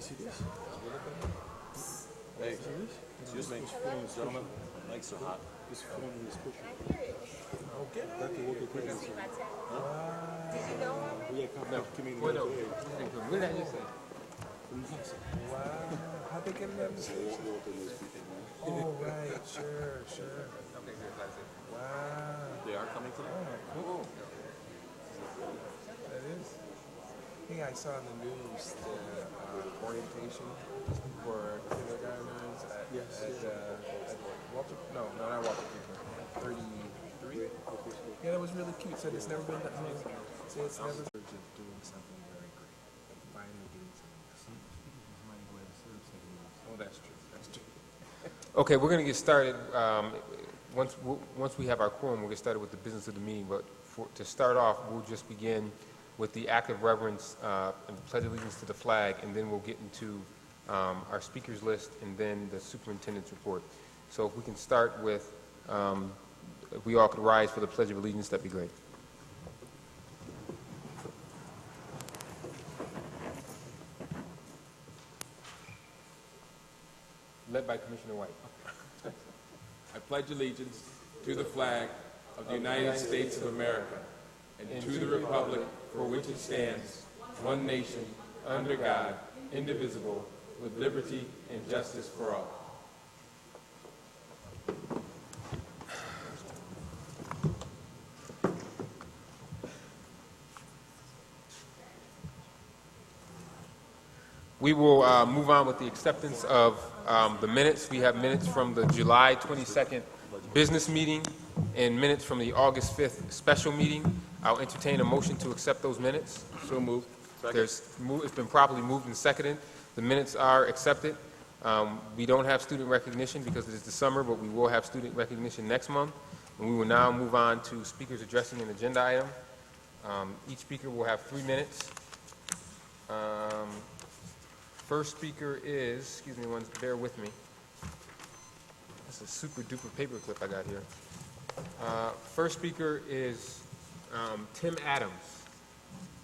see this? Hey, excuse me, gentlemen. Mics are hot. This phone in this picture. Oh, get out That's of the here. work of Christmas. Did you know already? We had company coming in What the no? other day. What did I just say? Wow. How'd they get in that mistake? Oh, right. Sure. Okay, good. That's it. Wow. They are coming today? Cool. That is. I think I saw in the news the orientation for kindergartners at Walter. No, not Walter Cooper. 33. Yeah, that was really cute. Said it's never been done. Said it's never been doing something very great. Finally getting something. Oh, that's true. That's true. Okay, we're going to get started. Once we have our quorum, we'll get started with the business of the meeting. But to start off, we'll just begin with the act of reverence and the pledge of allegiance to the flag, and then we'll get into our speakers list and then the superintendent's report. So if we can start with, if we all could rise for the pledge of allegiance, that'd be great. Led by Commissioner White. I pledge allegiance to the flag of the United States of America and to the republic for which it stands, one nation, under God, indivisible, with liberty and justice for all. We will move on with the acceptance of the minutes. We have minutes from the July 22nd business meeting and minutes from the August 5th special meeting. I'll entertain a motion to accept those minutes. So moved. It's been properly moved and seconded. The minutes are accepted. We don't have student recognition because it is the summer, but we will have student recognition next month. And we will now move on to speakers addressing an agenda item. Each speaker will have 3 minutes. First speaker is, excuse me, bear with me. That's a super duper paperclip I got here. First speaker is Tim Adams.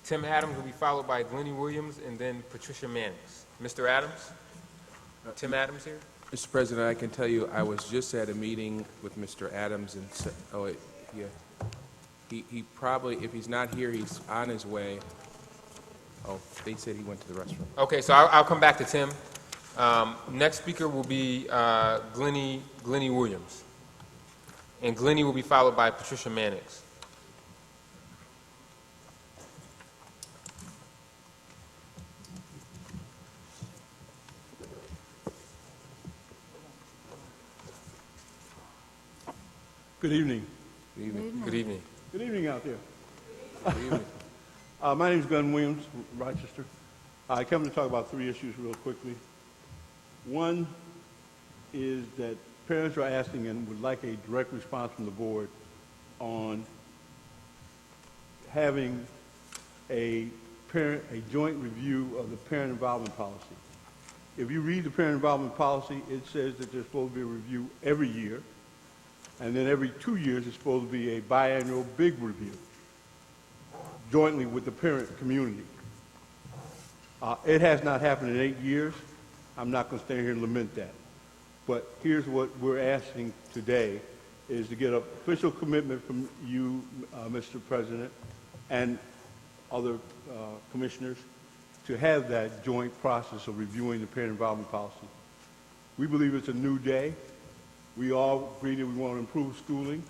Tim Adams will be followed by Glennie Williams and then Patricia Mannix. Mr. Adams? Tim Adams here? Mr. President, I can tell you I was just at a meeting with Mr. Adams and said, he probably, if he's not here, he's on his way. Oh, they said he went to the restroom. Okay, so I'll come back to Tim. Next speaker will be Glennie Williams. And Glennie will be followed by Patricia Mannix. Good evening. Good evening. Good evening. Good evening out there. Good evening. My name is Glenn Williams from Rochester. I come to talk about 3 issues real quickly. One is that parents are asking and would like a direct response from the board on having a joint review of the parent involvement policy. If you read the parent involvement policy, it says that there's supposed to be a review every year, and then every 2 years it's supposed to be a biannual big review, jointly with the parent community. It has not happened in 8 years. I'm not going to stand here and lament that. But here's what we're asking today, is to get an official commitment from you, Mr. President, and other commissioners to have that joint process of reviewing the parent involvement policy. We believe it's a new day. We all agree that we want to improve schooling,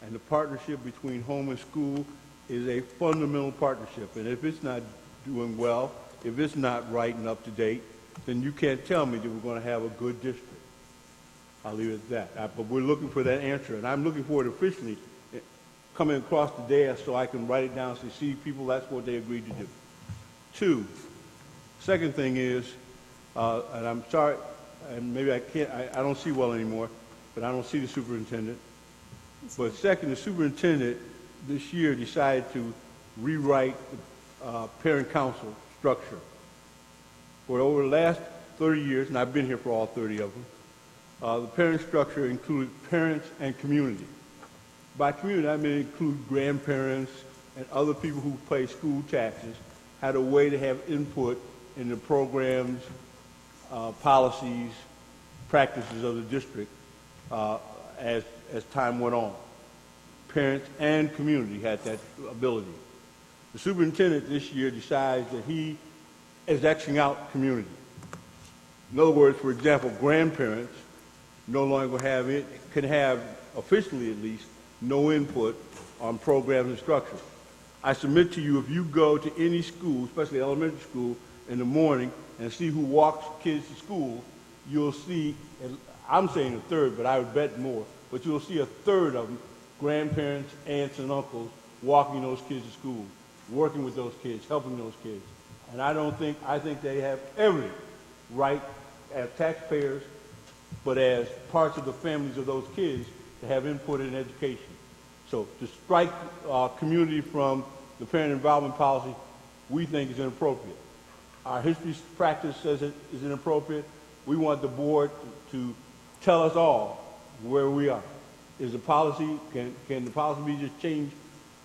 and the partnership between home and school is a fundamental partnership. And if it's not doing well, if it's not right and up to date, then you can't tell me that we're going to have a good district. I'll leave it at that. But we're looking for that answer, and I'm looking for it officially coming across the desk so I can write it down so see people that's what they agreed to do. 2, second thing is, and I'm sorry, and maybe I don't see well anymore, but I don't see the superintendent. But second, the superintendent this year decided to rewrite the parent council structure. For over the last 30 years, and I've been here for all 30 of them, the parent structure included parents and community. By community, I mean include grandparents and other people who pay school taxes, had a way to have input in the programs policies, practices of the district as time went on. Parents and community had that ability. The superintendent this year decides that he is Xing out community. In other words, for example, grandparents no longer can have, officially at least, no input on programs and structure. I submit to you, if you go to any school, especially elementary school, in the morning and see who walks kids to school, you'll see, and I'm saying a third, but I would bet more, but you'll see a third of them, grandparents, aunts, and uncles, walking those kids to school, working with those kids, helping those kids. And I think they have every right as taxpayers, but as parts of the families of those kids, to have input in education. So to strike community from the parent involvement policy, we think is inappropriate. Our history practice says it is inappropriate. We want the board to tell us all where we are. Is the policy, can the policy be just changed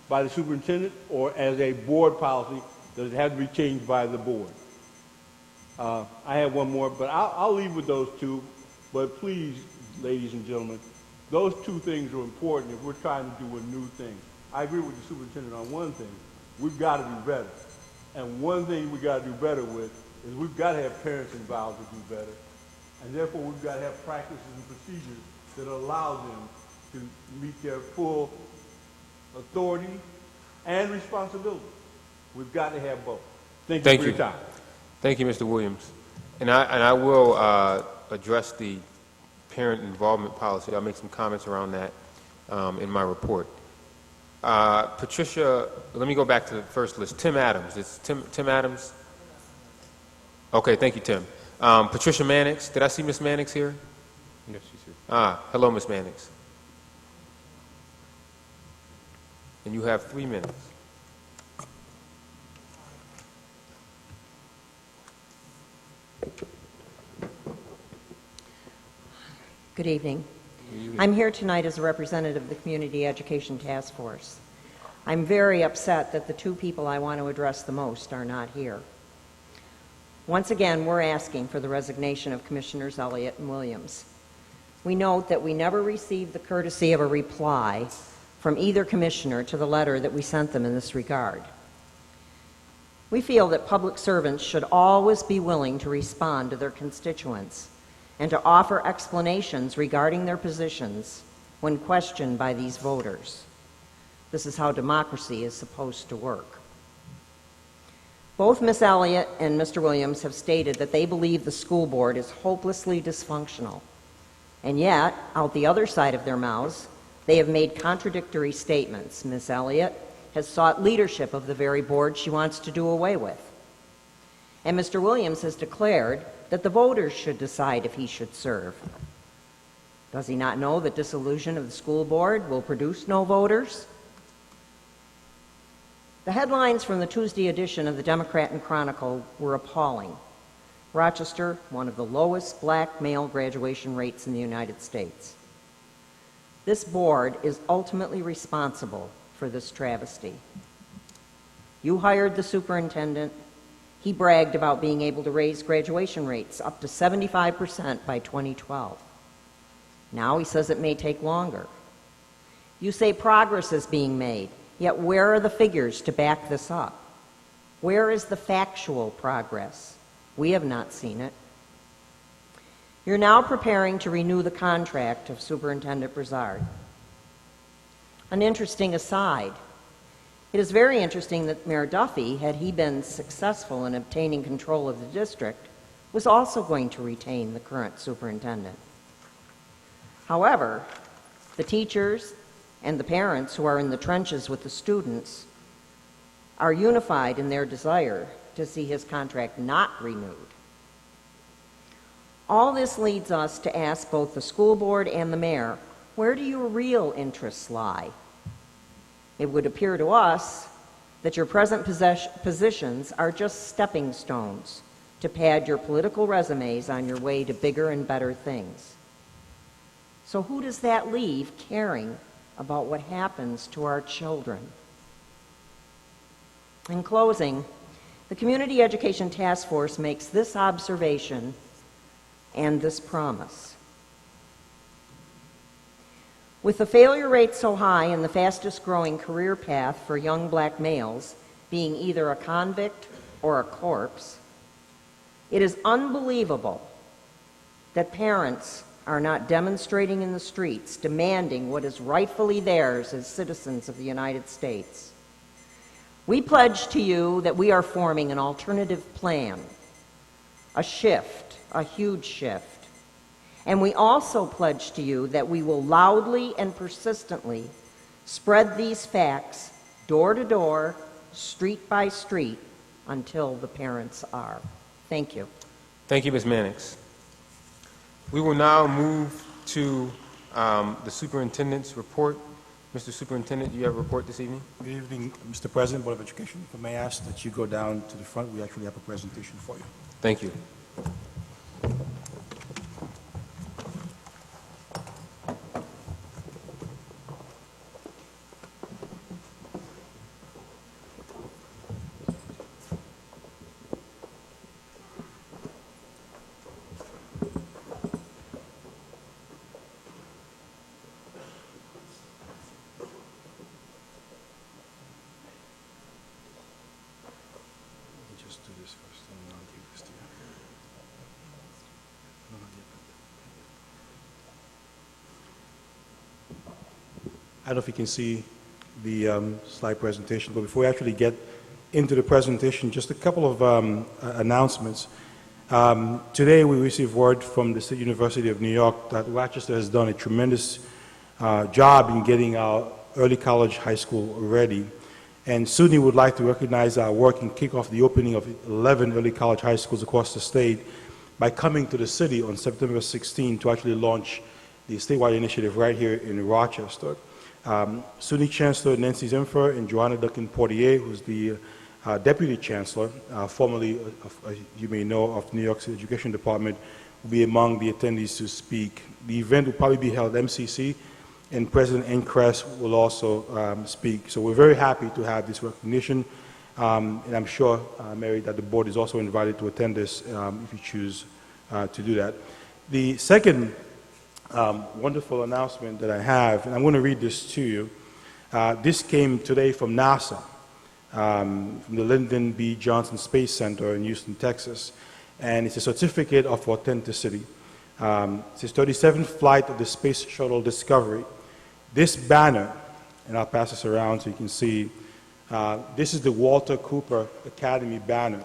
by the superintendent, or as a board policy, does it have to be changed by the board? I have one more, but I'll leave with those two. But please, ladies and gentlemen, those two things are important if we're trying to do a new thing. I agree with the superintendent on one thing. We've got to do better. And one thing we've got to do better with is we've got to have parents involved to do better. And therefore, we've got to have practices and procedures that allow them to meet their full authority and responsibility. We've got to have both. Thank you for your time. Thank you, Mr. Williams. And I will address the parent involvement policy. I'll make some comments around that in my report. Patricia, let me go back to the first list. Tim Adams. It's Tim Adams? Okay, thank you, Tim. Patricia Mannix. Did I see Miss Mannix here? Yes, she's here. Hello, Miss Mannix. And you have 3 minutes. Good evening. I'm here tonight as a representative of the Community Education Task Force. I'm very upset that the two people I want to address the most are not here. Once again, we're asking for the resignation of Commissioners Elliott and Williams. We note that we never received the courtesy of a reply from either commissioner to the letter that we sent them in this regard. We feel that public servants should always be willing to respond to their constituents and to offer explanations regarding their positions when questioned by these voters. This is how democracy is supposed to work. Both Ms. Elliott and Mr. Williams have stated that they believe the school board is hopelessly dysfunctional. And yet, out the other side of their mouths, they have made contradictory statements. Ms. Elliott has sought leadership of the very board she wants to do away with. And Mr. Williams has declared that the voters should decide if he should serve. Does he not know that dissolution of the school board will produce no voters? The headlines from the Tuesday edition of the Democrat and Chronicle were appalling. Rochester, one of the lowest black male graduation rates in the United States. This board is ultimately responsible for this travesty. You hired the superintendent. He bragged about being able to raise graduation rates up to 75% by 2012. Now he says it may take longer. You say progress is being made, yet where are the figures to back this up? Where is the factual progress? We have not seen it. You're now preparing to renew the contract of Superintendent Brizard. An interesting aside. It is very interesting that Mayor Duffy, had he been successful in obtaining control of the district, was also going to retain the current superintendent. However, the teachers and the parents who are in the trenches with the students are unified in their desire to see his contract not renewed. All this leads us to ask both the school board and the mayor, where do your real interests lie? It would appear to us that your present positions are just stepping stones to pad your political resumes on your way to bigger and better things. So who does that leave caring about what happens to our children? In closing, the Community Education Task Force makes this observation and this promise. With the failure rate so high and the fastest growing career path for young black males being either a convict or a corpse, it is unbelievable that parents are not demonstrating in the streets, demanding what is rightfully theirs as citizens of the United States. We pledge to you that we are forming an alternative plan, a shift, a huge shift. And we also pledge to you that we will loudly and persistently spread these facts door to door, street by street, until the parents are. Thank you. Thank you, Ms. Mannix. We will now move to the superintendent's report. Mr. Superintendent, do you have a report this evening? Good evening, Mr. President, Board of Education. If I may ask that you go down to the front, we actually have a presentation for you. Thank you. Just do this first, and then I'll give this to you. No, not yet. I don't know if you can see the slide presentation, but before we actually get into the presentation, just a couple of announcements. Today we received word from the State University of New York that Rochester has done a tremendous job in getting our early college high school ready. And SUNY would like to recognize our work and kick off the opening of 11 early college high schools across the state by coming to the city on September 16 to actually launch the statewide initiative right here in Rochester. SUNY Chancellor Nancy Zimpher and Joanna Duncan-Portier, who's the Deputy Chancellor, formerly, you may know, of New York City Education Department, will be among the attendees to speak. The event will probably be held at MCC, and President Encrest will also speak. So we're very happy to have this recognition, and I'm sure, Mary, that the board is also invited to attend this if you choose to do that. The second wonderful announcement that I have, and I'm going to read this to you. This came today from NASA, from the Lyndon B. Johnson Space Center in Houston, Texas, and it's a certificate of authenticity. It says 37th flight of the Space Shuttle Discovery. This banner, and I'll pass this around so you can see, this is the Walter Cooper Academy banner,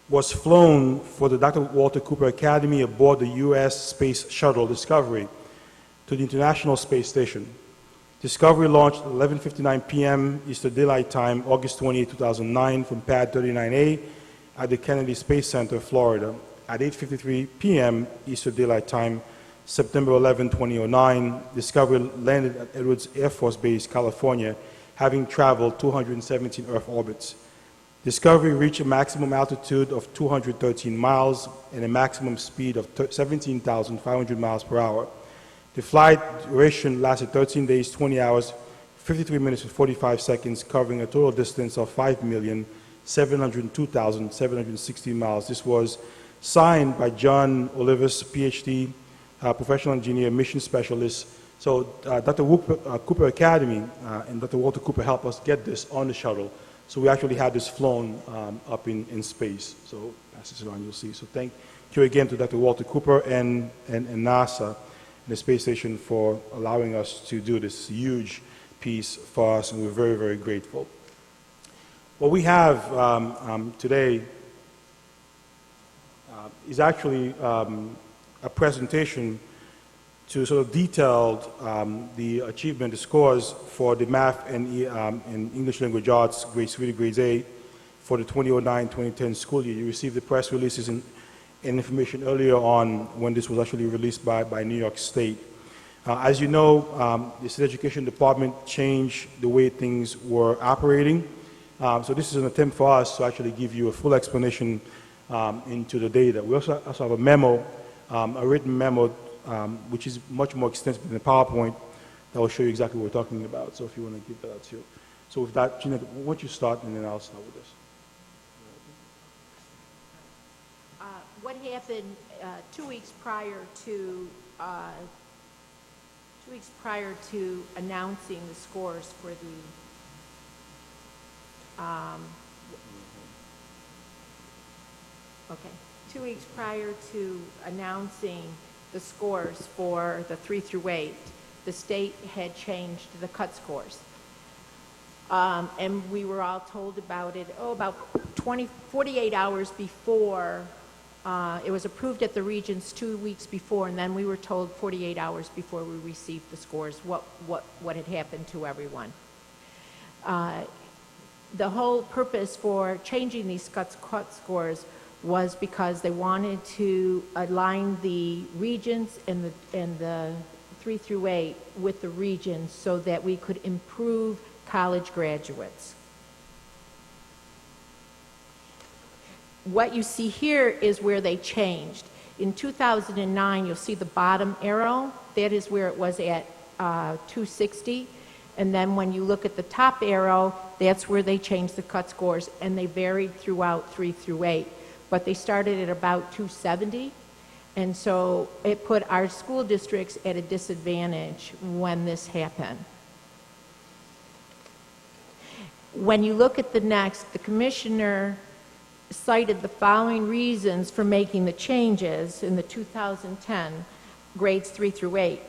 was flown for the Dr. Walter Cooper Academy aboard the U.S. Space Shuttle Discovery to the International Space Station. Discovery launched at 11:59 p.m. Eastern Daylight Time, August 28, 2009, from Pad 39A at the Kennedy Space Center, Florida. At 8:53 p.m. Eastern Daylight Time, September 11, 2009, Discovery landed at Edwards Air Force Base, California, having traveled 217 Earth orbits. Discovery reached a maximum altitude of 213 miles and a maximum speed of 17,500 miles per hour. The flight duration lasted 13 days, 20 hours, 53 minutes and 45 seconds, covering a total distance of 5,702,760 miles. This was signed by John Olivas, PhD, professional engineer, mission specialist. So Dr. Cooper Academy and Dr. Walter Cooper helped us get this on the shuttle. So we actually had this flown up in space. So pass this around, you'll see. So thank you again to Dr. Walter Cooper and NASA and the space station for allowing us to do this huge piece for us, and we're very, very grateful. What we have today is actually a presentation to sort of detailed the achievement, the scores for the math and English language arts, grades 3 to grades 8, for the 2009-2010 school year. You received the press releases and information earlier on when this was actually released by New York State. As you know, the State Education Department changed the way things were operating. So this is an attempt for us to actually give you a full explanation into the data. We also have a memo, a written memo, which is much more extensive than the PowerPoint that will show you exactly what we're talking about. So if you want to give that out to you. So with that, Gina, why don't you start and then I'll start with this. what happened 2 weeks prior to 2 weeks prior to announcing the scores for the okay, 2 weeks prior to announcing the scores for the 3 through 8, the state had changed the cut scores. And we were all told about it, about 48 hours before. It was approved at the Regents 2 weeks before, and then we were told 48 hours before we received the scores what had happened to everyone. The whole purpose for changing these cut scores was because they wanted to align the Regents and the 3 through 8 with the Regions so that we could improve college graduates. What you see here is where they changed. In 2009, you'll see the bottom arrow. That is where it was at 260. And then when you look at the top arrow, that's where they changed the cut scores, and they varied throughout 3 through 8. But they started at about 270. And so it put our school districts at a disadvantage when this happened. When you look at the next, the commissioner cited the following reasons for making the changes in the 2010 grades 3 through 8.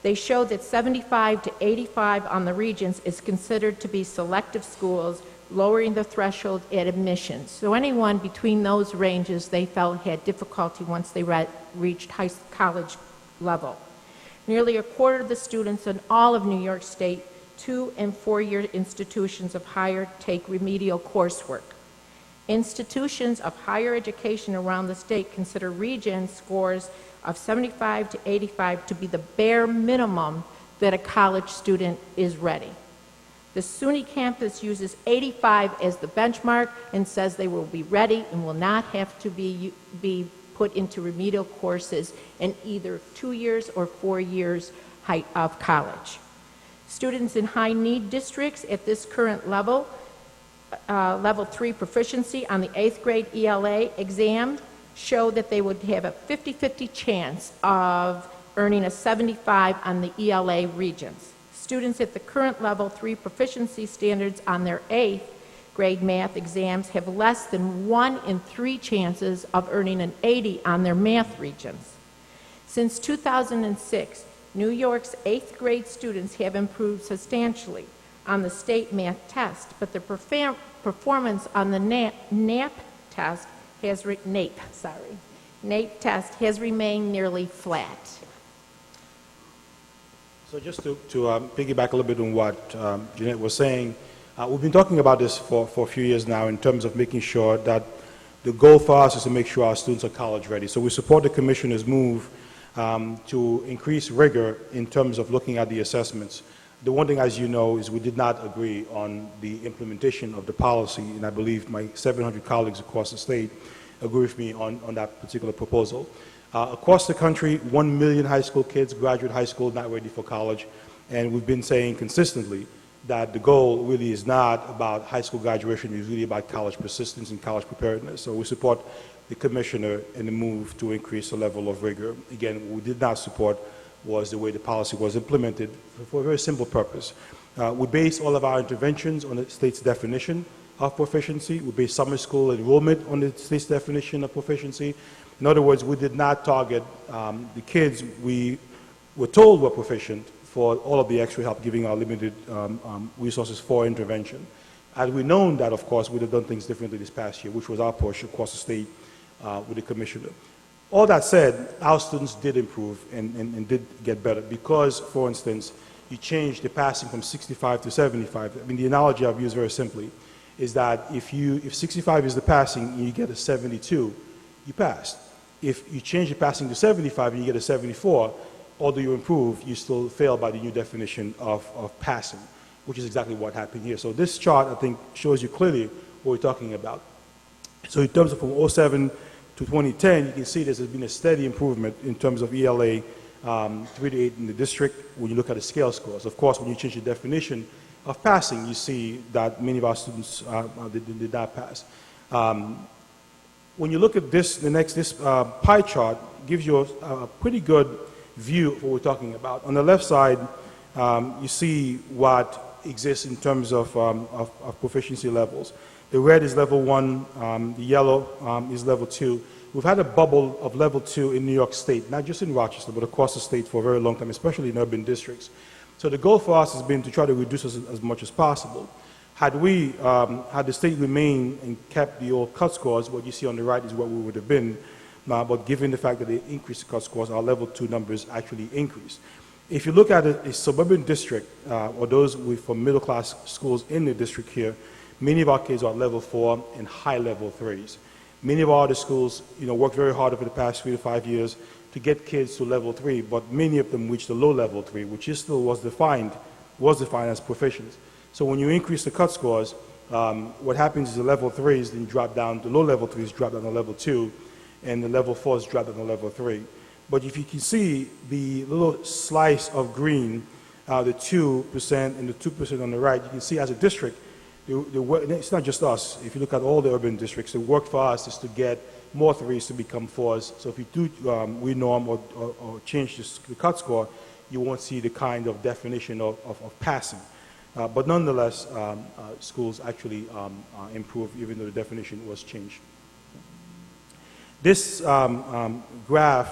They show that 75 to 85 on the Regents is considered to be selective schools, lowering the threshold at admissions. So anyone between those ranges they felt had difficulty once they reached college level. Nearly a quarter of the students in all of New York State 2- and 4-year institutions of higher take remedial coursework. Institutions of higher education around the state consider Regents scores of 75 to 85 to be the bare minimum that a college student is ready. The SUNY campus uses 85 as the benchmark and says they will be ready and will not have to be put into remedial courses in either 2 years or 4 years of college. Students in high-need districts at this current level, level 3 proficiency on the 8th grade ELA exam, show that they would have a 50-50 chance of earning a 75 on the ELA Regents. Students at the current level 3 proficiency standards on their 8th grade math exams have less than 1 in 3 chances of earning an 80 on their math Regents. Since 2006, New York's 8th grade students have improved substantially on the state math test, but their performance on the NAEP test has remained nearly flat. So just to piggyback a little bit on what Jeanette was saying, we've been talking about this for a few years now in terms of making sure that the goal for us is to make sure our students are college ready. So we support the Commissioner's move to increase rigor in terms of looking at the assessments. The one thing, as you know, is we did not agree on the implementation of the policy, and I believe my 700 colleagues across the state agree with me on that particular proposal. Across the country, 1 million high school kids graduate high school not ready for college, and we've been saying consistently that the goal really is not about high school graduation, it's really about college persistence and college preparedness. So we support the Commissioner in the move to increase the level of rigor. Again, what we did not support was the way the policy was implemented for a very simple purpose. We base all of our interventions on the state's definition of proficiency. We base summer school enrollment on the state's definition of proficiency. In other words, we did not target the kids we were told were proficient for all of the extra help, giving our limited resources for intervention. Had we known that, of course, we'd have done things differently this past year, which was our push across the state with the Commissioner. All that said, our students did improve and did get better because, for instance, you changed the passing from 65 to 75. I mean, the analogy I've used very simply is that if 65 is the passing and you get a 72, you passed. If you change the passing to 75 and you get a 74, although you improve, you still fail by the new definition of passing, which is exactly what happened here. So this chart, I think, shows you clearly what we're talking about. So in terms of from 07 to 2010, you can see there's been a steady improvement in terms of ELA 3 to 8 in the district when you look at the scale scores. Of course, when you change the definition of passing, you see that many of our students did not pass. When you look at this, this pie chart gives you a pretty good view of what we're talking about. On the left side, you see what exists in terms of proficiency levels. The red is level 1, the yellow is level 2. We've had a bubble of level 2 in New York State, not just in Rochester, but across the state for a very long time, especially in urban districts. So the goal for us has been to try to reduce as much as possible. Had the state remained and kept the old cut scores, what you see on the right is what we would have been. But given the fact that they increased the cut scores, our level 2 numbers actually increased. If you look at a suburban district, or those from middle-class schools in the district here, many of our kids are at level 4 and high level 3s. Many of our other schools, worked very hard over the past 3 to 5 years to get kids to level 3, but many of them reached the low level 3, which was defined as proficient. So when you increase the cut scores, what happens is the level 3s then drop down, the low level 3s drop down to level 2, and the level 4s drop down to level 3. But if you can see the little slice of green, the 2% and the 2% on the right, you can see as a district, it's not just us. If you look at all the urban districts, the work for us is to get more 3s to become 4s. So if you do renorm or change the cut score, you won't see the kind of definition of passing. But nonetheless, schools actually improve even though the definition was changed. This graph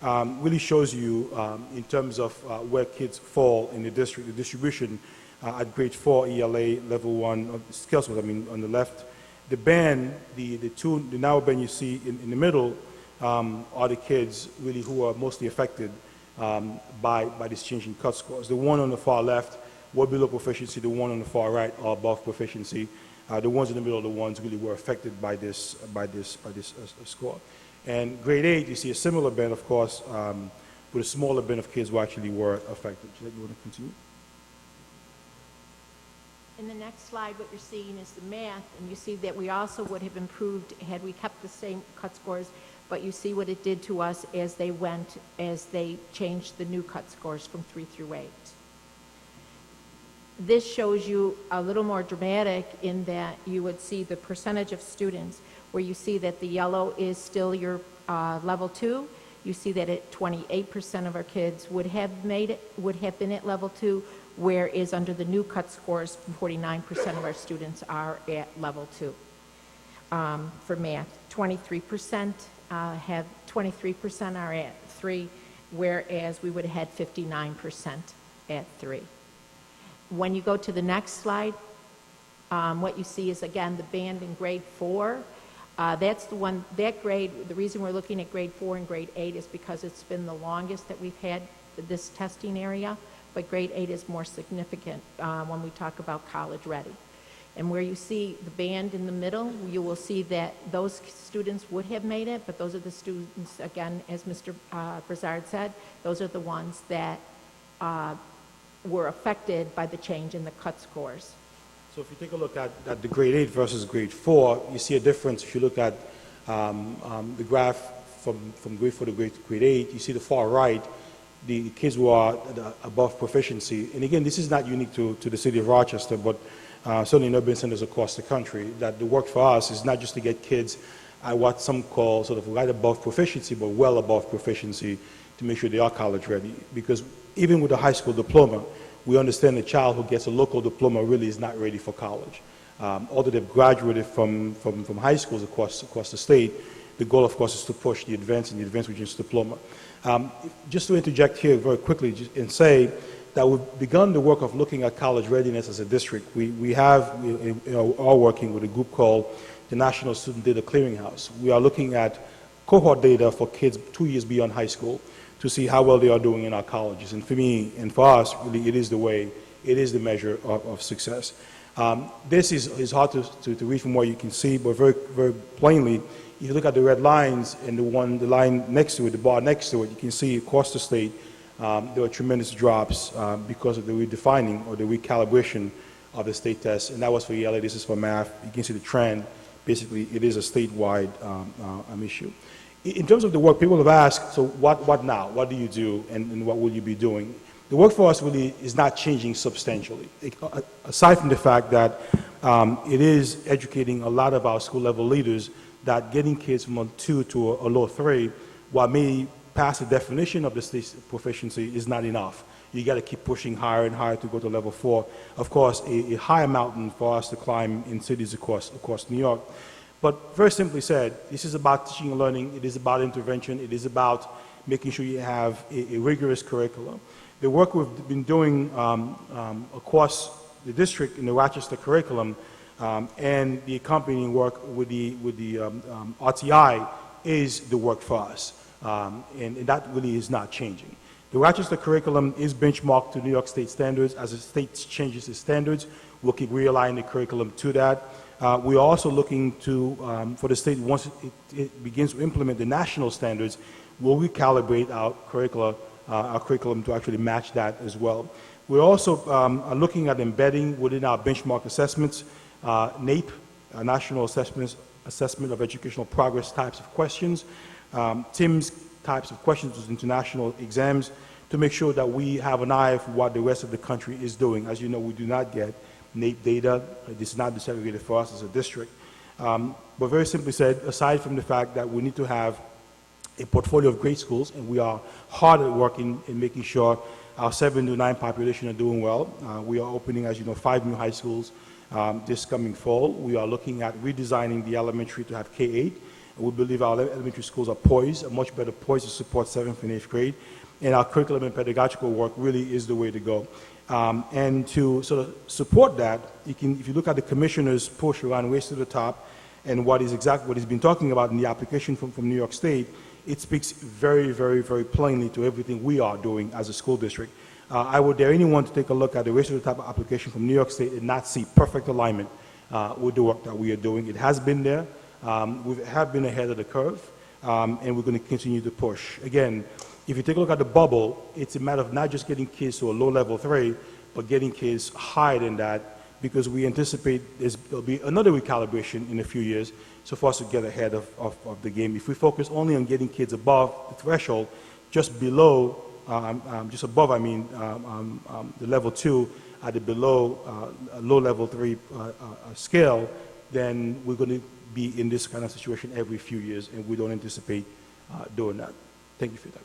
really shows you in terms of where kids fall in the district, the distribution at grade 4 ELA, level 1, scale scores, on the left. The band, the narrow band you see in the middle are the kids really who are mostly affected by this change in cut scores. The one on the far left were below proficiency, the one on the far right are above proficiency. The ones in the middle are the ones really were affected by this score. And grade 8, you see a similar band, of course, with a smaller band of kids who actually were affected. Do you want to continue? In the next slide, what you're seeing is the math, and you see that we also would have improved had we kept the same cut scores, but you see what it did to us as they changed the new cut scores from 3 through 8. This shows you a little more dramatic in that you would see the percentage of students where you see that the yellow is still your level 2. You see that 28% of our kids would have been at level 2, whereas under the new cut scores, 49% of our students are at level 2. For math, 23% are at 3, whereas we would have had 59% at 3. When you go to the next slide, what you see is, again, the band in grade 4. That's the one, that grade, the reason we're looking at grade 4 and grade 8 is because it's been the longest that we've had this testing area, but grade 8 is more significant when we talk about college ready. And where you see the band in the middle, you will see that those students would have made it, but those are the students, again, as Mr. Brazard said, those are the ones that were affected by the change in the cut scores. So if you take a look at the grade 8 versus grade 4, you see a difference. If you look at the graph from grade 4 to grade 8, you see the far right, the kids who are above proficiency. And again, this is not unique to the city of Rochester, but certainly in urban centers across the country, that the work for us is not just to get kids at what some call sort of right above proficiency, but well above proficiency to make sure they are college ready. Because even with a high school diploma, we understand a child who gets a local diploma really is not ready for college. Although they've graduated from high schools across the state, the goal, of course, is to push the advanced and the advanced regions diploma. Just to interject here very quickly and say that we've begun the work of looking at college readiness as a district. We are working with a group called the National Student Data Clearinghouse. We are looking at cohort data for kids 2 years beyond high school to see how well they are doing in our colleges. And for me and for us, really, it is the measure of success. This is hard to read from what you can see, but very, very plainly, if you look at the red lines and the line next to it, the bar next to it, you can see across the state, there are tremendous drops because of the redefining or the recalibration of the state test. And that was for ELA, this is for math. You can see the trend. Basically, it is a statewide issue. In terms of the work, people have asked, so what now? What do you do and what will you be doing? The work for us really is not changing substantially, aside from the fact that it is educating a lot of our school level leaders that getting kids from a 2 to a low 3, while may pass the definition of the state's proficiency, is not enough. You got to keep pushing higher and higher to go to level 4. Of course, a higher mountain for us to climb in cities across New York. But very simply said, this is about teaching and learning. It is about intervention. It is about making sure you have a rigorous curriculum. The work we've been doing across the district in the Rochester curriculum and the accompanying work with the RTI is the work for us, and that really is not changing. The Rochester curriculum is benchmarked to New York State standards. As the state changes its standards, we'll keep realigning the curriculum to that. We are also looking to, for the state, once it begins to implement the national standards, we'll recalibrate our curriculum to actually match that as well. We're also are looking at embedding within our benchmark assessments, NAEP, National Assessment of Educational Progress types of questions, TIMS types of questions with international exams, to make sure that we have an eye for what the rest of the country is doing. As you know, we do not get NAEP data. This is not disaggregated for us as a district. But very simply said, aside from the fact that we need to have a portfolio of great schools, and we are hard at work in making sure our 7 to 9 population are doing well. We are opening, as you know, 5 new high schools this coming fall. We are looking at redesigning the elementary to have K-8. We believe our elementary schools are much better poised to support 7th and 8th grade. And our curriculum and pedagogical work really is the way to go. And to sort of support that, if you look at the commissioner's push around Race to the Top and what he's been talking about in the application from New York State, it speaks very, very, very plainly to everything we are doing as a school district. I would dare anyone to take a look at the Race to the Top application from New York State and not see perfect alignment with the work that we are doing. It has been there. We have been ahead of the curve, and we're going to continue to push. Again, if you take a look at the bubble, it's a matter of not just getting kids to a low level 3, but getting kids higher than that, because we anticipate there'll be another recalibration in a few years, so for us to get ahead of the game. If we focus only on getting kids above the threshold, just above, the level 2 at the below low level 3 scale, then we're going to be in this kind of situation every few years, and we don't anticipate doing that. Thank you for your time.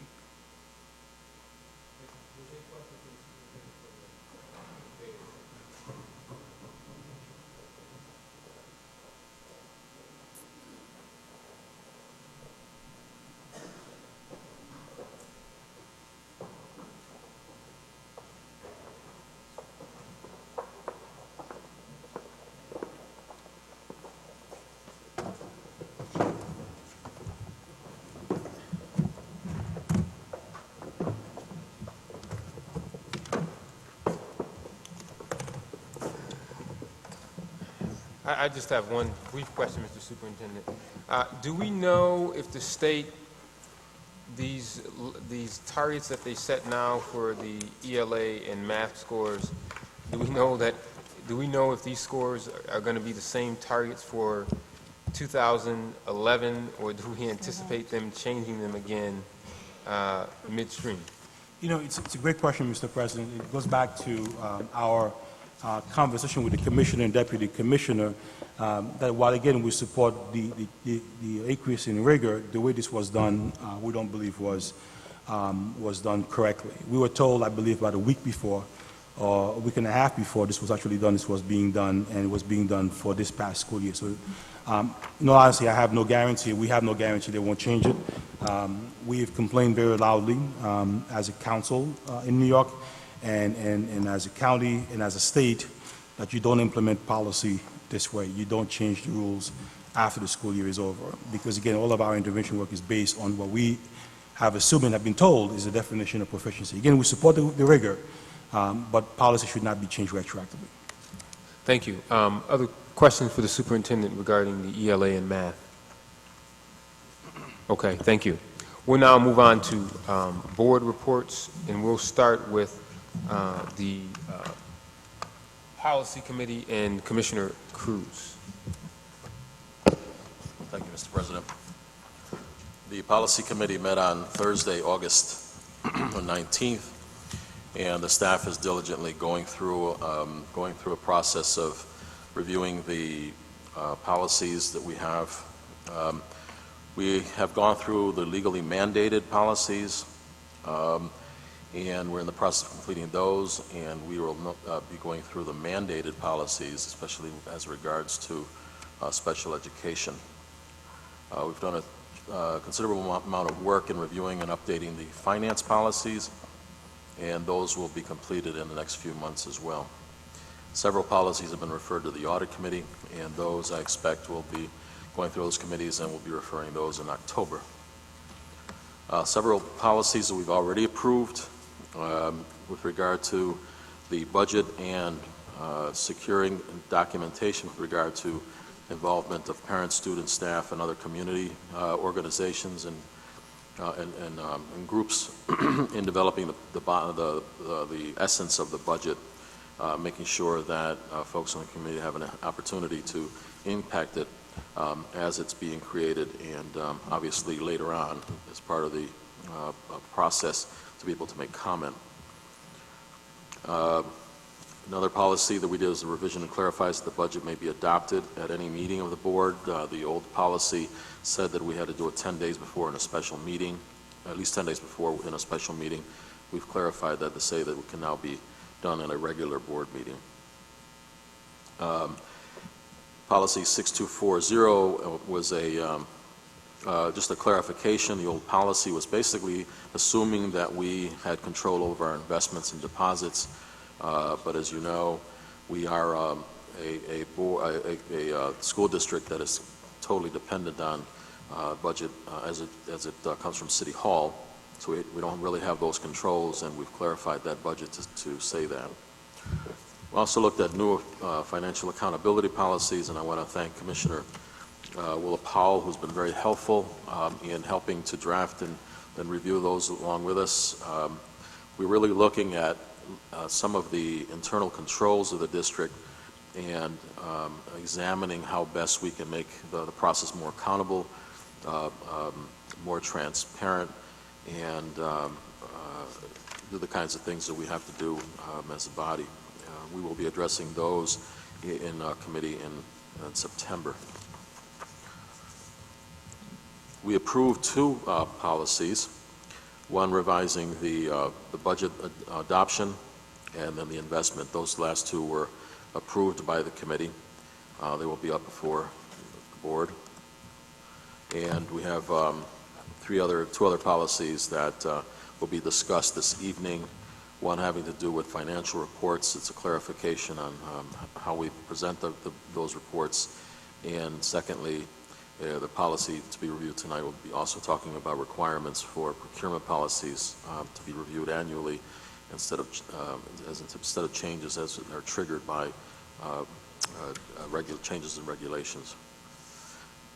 I just have one brief question, Mr. Superintendent. Do we know if the state, these targets that they set now for the ELA and math scores, do we know if these scores are going to be the same targets for 2011, or do we anticipate them changing them again midstream? You know, it's a great question, Mr. President. It goes back to our conversation with the Commissioner and Deputy Commissioner, that while again we support the increase in rigor, the way this was done, we don't believe was done correctly. We were told, I believe, about a week before, or a week and a half before this was actually done, this was being done, and it was being done for this past school year. So, honestly, I have no guarantee. We have no guarantee they won't change it. We've complained very loudly as a council in New York, and as a county and as a state, that you don't implement policy this way. You don't change the rules after the school year is over. Because again, all of our intervention work is based on what we have assumed and have been told is the definition of proficiency. Again, we support the rigor, but policy should not be changed retroactively. Thank you. Other questions for the superintendent regarding the ELA and math? Okay, thank you. We'll now move on to board reports, and we'll start with the Policy Committee and Commissioner Cruz. Thank you, Mr. President. The Policy Committee met on Thursday, August 19th, and the staff is diligently going through a process of reviewing the policies that we have We have gone through the legally mandated policies, and we're in the process of completing those, and we will be going through the mandated policies, especially as regards to special education. We've done a considerable amount of work in reviewing and updating the finance policies, and those will be completed in the next few months as well. Several policies have been referred to the audit committee, and those I expect will be going through those committees, and we'll be referring those in October. Several policies that we've already approved with regard to the budget and securing documentation with regard to involvement of parents, students, staff, and other community organizations and groups in developing the essence of the budget, making sure that folks in the community have an opportunity to impact it as it's being created, and obviously later on as part of the process to be able to make comment. Another policy that we did is a revision and clarifies that the budget may be adopted at any meeting of the board. The old policy said that we had to do it 10 days before in a special meeting, at least 10 days before in a special meeting. We've clarified that to say that it can now be done in a regular board meeting. Policy 6240 was just a clarification. The old policy was basically assuming that we had control over our investments and deposits, but as you know, we are a school district that is totally dependent on budget as it comes from City Hall, so we don't really have those controls, and we've clarified that budget to say that. We also looked at new financial accountability policies, and I want to thank Commissioner Willa Powell, who's been very helpful in helping to draft and review those along with us. We're really looking at some of the internal controls of the district and examining how best we can make the process more accountable, more transparent, and do the kinds of things that we have to do as a body. We will be addressing those in committee in September. We approved two policies, one revising the budget adoption and then the investment. Those last two were approved by the committee. They will be up before the board. And we have two other policies that will be discussed this evening. One having to do with financial reports. It's a clarification on how we present those reports. And secondly, the policy to be reviewed tonight will be also talking about requirements for procurement policies to be reviewed annually instead of changes as are triggered by changes in regulations.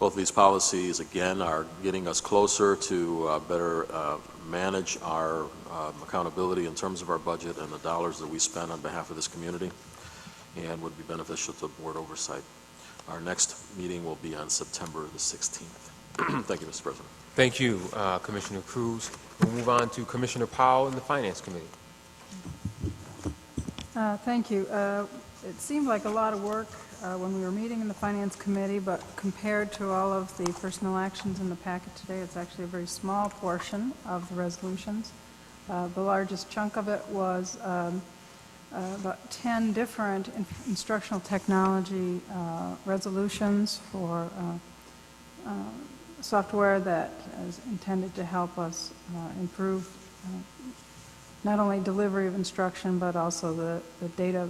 Both of these policies, again, are getting us closer to better manage our accountability in terms of our budget and the dollars that we spend on behalf of this community, and would be beneficial to board oversight. Our next meeting will be on September the 16th. Thank you, Mr. President. Thank you, Commissioner Cruz. We'll move on to Commissioner Powell in the Finance Committee. Thank you. It seemed like a lot of work when we were meeting in the Finance Committee, but compared to all of the personnel actions in the packet today, it's actually a very small portion of the resolutions. The largest chunk of it was about 10 different instructional technology resolutions for software that is intended to help us improve not only delivery of instruction, but also the data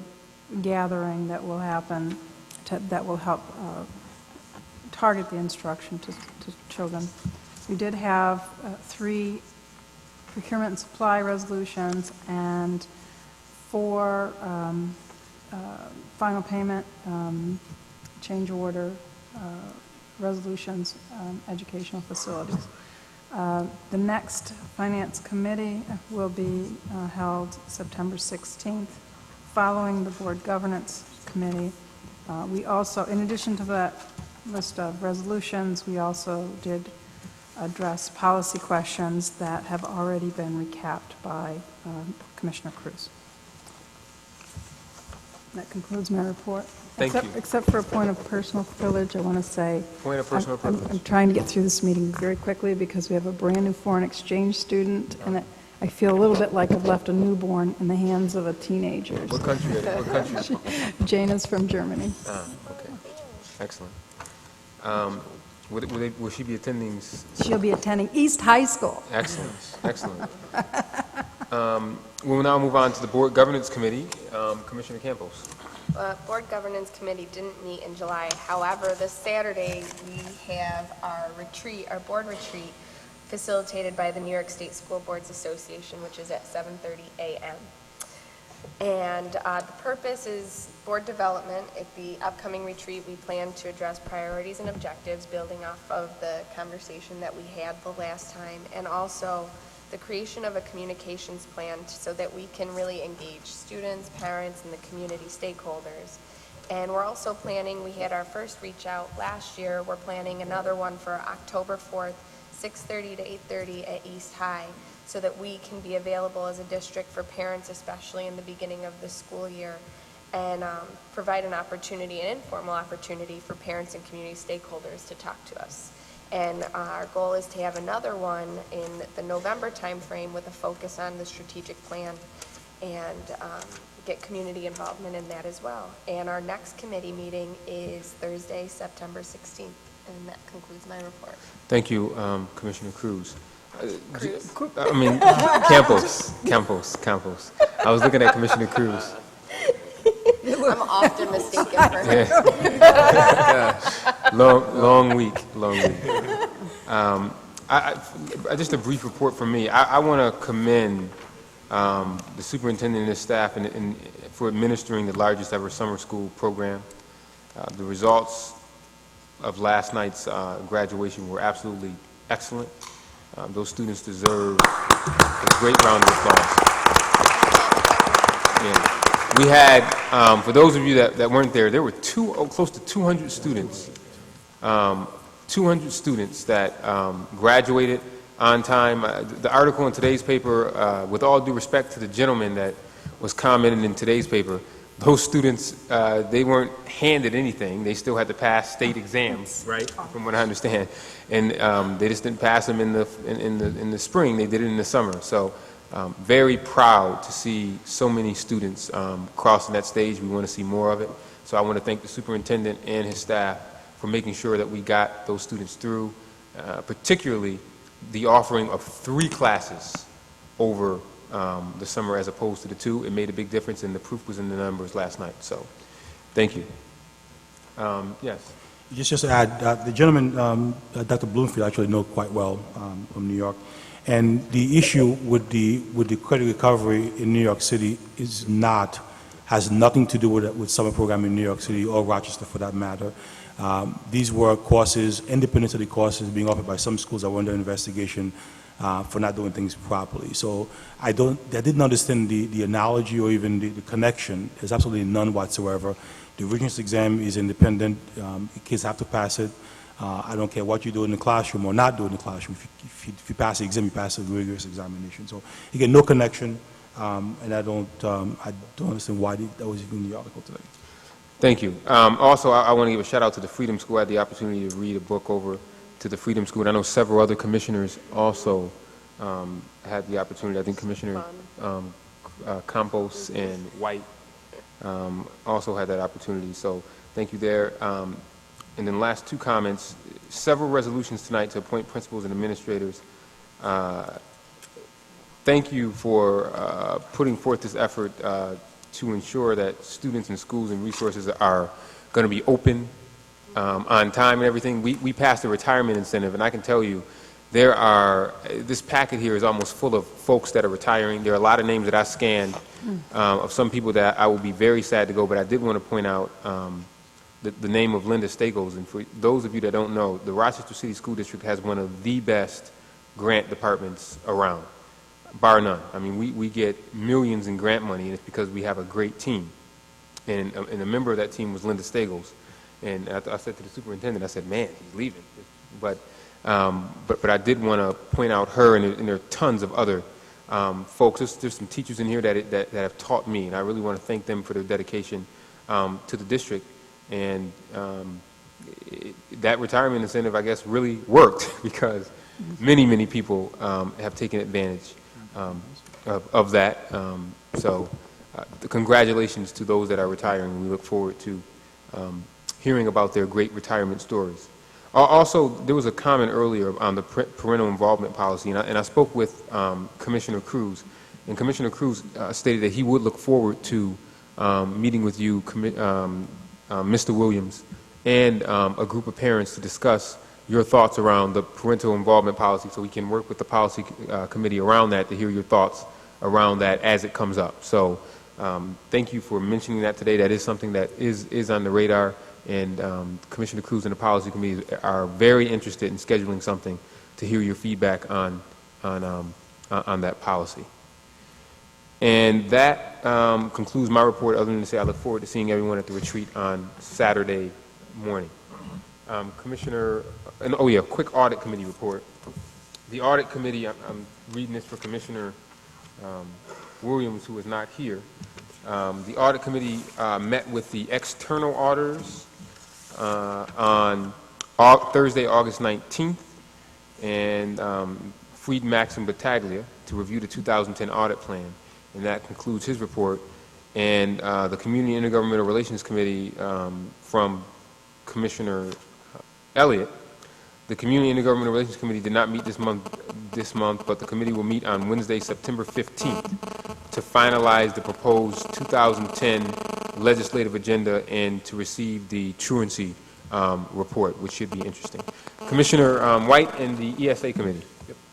gathering that will happen that will help target the instruction to children. We did have 3 procurement and supply resolutions and 4 final payment change order resolutions, educational facilities. The next Finance Committee will be held September 16th, following the Board Governance Committee. We also, in addition to that list of resolutions, we also did address policy questions that have already been recapped by Commissioner Cruz. That concludes my report. Thank you. Except for a point of personal privilege, I want to say. Point of personal I'm privilege. trying to get through this meeting very quickly because we have a brand-new foreign exchange student, and I feel a little bit like I've left a newborn in the hands of a teenager. What country are they? What country? Jane is from Germany. Okay. Excellent. Will she be attending? She'll be attending East High School. Excellent. Excellent. We'll now move on to the Board Governance Committee. Commissioner Campos. Board Governance Committee didn't meet in July. However, this Saturday, we have our retreat, our board retreat, facilitated by the New York State School Boards Association, which is at 7:30 a.m. And the purpose is board development. At the upcoming retreat, we plan to address priorities and objectives, building off of the conversation that we had the last time, and also the creation of a communications plan so that we can really engage students, parents, and the community stakeholders. And we're also planning, we had our first reach out last year, we're planning another one for October 4th, 6:30 to 8:30 at East High, so that we can be available as a district for parents, especially in the beginning of the school year, and provide an opportunity, an informal opportunity for parents and community stakeholders to talk to us. And our goal is to have another one in the November timeframe with a focus on the strategic plan and get community involvement in that as well. And our next committee meeting is Thursday, September 16th. And that concludes my report. Thank you, Commissioner Cruz. Campos. I was looking at Commissioner Cruz. I'm often mistaken for him. Long week. Just a brief report from me. I want to commend the superintendent and his staff for administering the largest ever summer school program. The results of last night's graduation were absolutely excellent. Those students deserve a great round of applause. Yeah. We had, for those of you that weren't there, there were close to 200 students, 200 students that graduated on time. The article in today's paper, with all due respect to the gentleman that was commenting in today's paper, those students, they weren't handed anything. They still had to pass state exams, right, from what I understand. And they just didn't pass them in the spring. They did it in the summer. So very proud to see so many students crossing that stage. We want to see more of it. So I want to thank the superintendent and his staff for making sure that we got those students through, particularly the offering of 3 classes over the summer as opposed to the 2. It made a big difference, and the proof was in the numbers last night. So thank you. Yes. Just to add, the gentleman, Dr. Bloomfield, actually know quite well from New York, and the issue with the credit recovery in New York City has nothing to do with summer program in New York City or Rochester for that matter. These were courses, independent of the courses being offered by some schools that were under investigation for not doing things properly. So I didn't understand the analogy or even the connection. There's absolutely none whatsoever. The rigorous exam is independent. Kids have to pass it. I don't care what you do in the classroom or not do in the classroom. If you pass the exam, you pass the rigorous examination. So you get no connection, and I don't understand why that was even in the article today. Thank you. Also, I want to give a shout out to the Freedom School. I had the opportunity to read a book over to the Freedom School, and I know several other commissioners also had the opportunity. I think Commissioner Campos and White also had that opportunity. So thank you there. And then last 2 comments, several resolutions tonight to appoint principals and administrators. Thank you for putting forth this effort to ensure that students and schools and resources are going to be open on time and everything. We passed a retirement incentive, and I can tell you this packet here is almost full of folks that are retiring. There are a lot of names that I scanned of some people that I will be very sad to go, but I did want to point out the name of Linda Stagos. And for those of you that don't know, the Rochester City School District has one of the best grant departments around, bar none. I mean, we get millions in grant money, and it's because we have a great team. And a member of that team was Linda Stagos. And I said to the superintendent, I said, man, he's leaving. But I did want to point out her, and there are tons of other folks. There's some teachers in here that have taught me, and I really want to thank them for their dedication to the district. And that retirement incentive, I guess, really worked because many people have taken advantage of that. Congratulations to those that are retiring. We look forward to hearing about their great retirement stories. Also, there was a comment earlier on the parental involvement policy, and I spoke with Commissioner Cruz, and Commissioner Cruz stated that he would look forward to meeting with you, Mr. Williams, and a group of parents to discuss your thoughts around the parental involvement policy, so we can work with the policy committee around that to hear your thoughts around that as it comes up. So thank you for mentioning that today. That is something that is on the radar, and Commissioner Cruz and the policy committee are very interested in scheduling something to hear your feedback on that policy. And that concludes my report, other than to say I look forward to seeing everyone at the retreat on Saturday morning. Quick audit committee report. The audit committee, I'm reading this for Commissioner Williams, who is not here. The audit committee met with the external auditors on Thursday, August 19th, and Fried, Max, and Battaglia to review the 2010 audit plan. And that concludes his report. And the Community Intergovernmental Relations Committee from Commissioner Elliott. The Community Intergovernmental Relations Committee did not meet this month, but the committee will meet on Wednesday, September 15th to finalize the proposed 2010 legislative agenda and to receive the truancy report, which should be interesting. Commissioner White and the ESA Committee.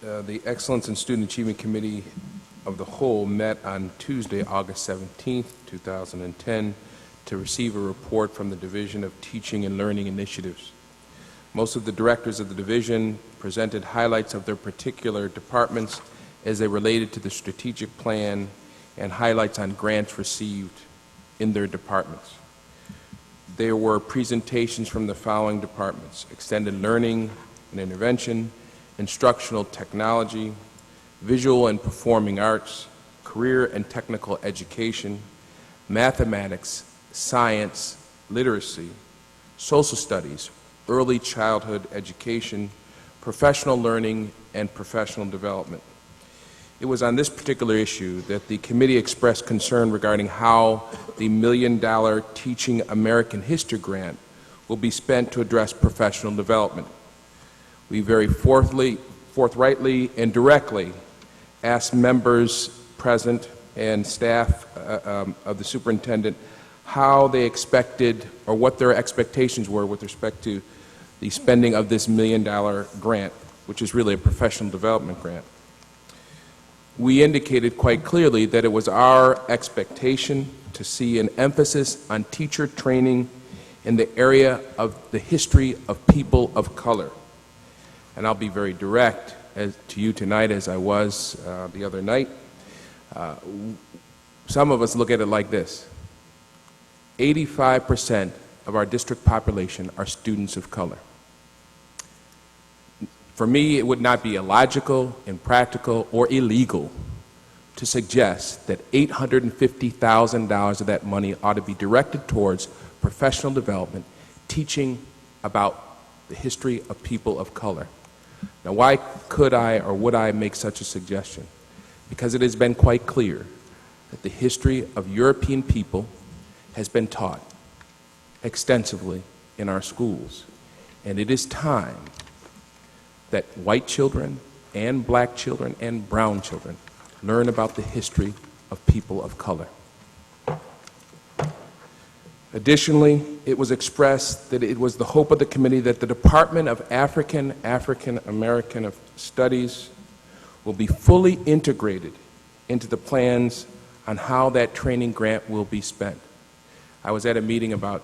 The Excellence in Student Achievement Committee of the whole met on Tuesday, August 17th, 2010, to receive a report from the Division of Teaching and Learning Initiatives. Most of the directors of the division presented highlights of their particular departments as they related to the strategic plan and highlights on grants received in their departments. There were presentations from the following departments: extended learning and intervention, instructional technology, visual and performing arts, career and technical education, mathematics, science, literacy, social studies, early childhood education, professional learning, and professional development. It was on this particular issue that the committee expressed concern regarding how the $1 million Teaching American History grant will be spent to address professional development. We very forthrightly and directly asked members present and staff of the superintendent how they expected, or what their expectations were with respect to the spending of this $1 million grant, which is really a professional development grant. We indicated quite clearly that it was our expectation to see an emphasis on teacher training in the area of the history of people of color. And I'll be very direct to you tonight, as I was the other night. Some of us look at it like this: 85% of our district population are students of color. For me, it would not be illogical, impractical, or illegal to suggest that $850,000 of that money ought to be directed towards professional development, teaching about the history of people of color. Now, why could I or would I make such a suggestion? Because it has been quite clear that the history of European people has been taught extensively in our schools, and it is time that white children and black children and brown children learn about the history of people of color. Additionally, it was expressed that it was the hope of the committee that the Department of African American Studies will be fully integrated into the plans on how that training grant will be spent. I was at a meeting about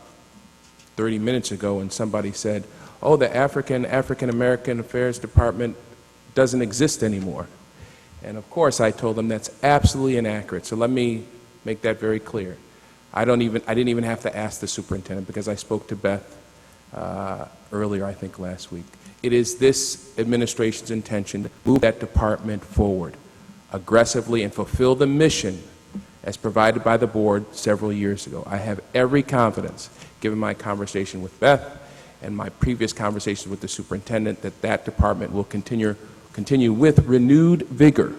30 minutes ago, and somebody said, oh, the African American Affairs Department doesn't exist anymore. And of course, I told them that's absolutely inaccurate. So let me make that very clear. I didn't even have to ask the superintendent, because I spoke to Beth earlier, I think last week. It is this administration's intention to move that department forward aggressively and fulfill the mission as provided by the board several years ago. I have every confidence, given my conversation with Beth and my previous conversations with the superintendent, that that department will continue with renewed vigor.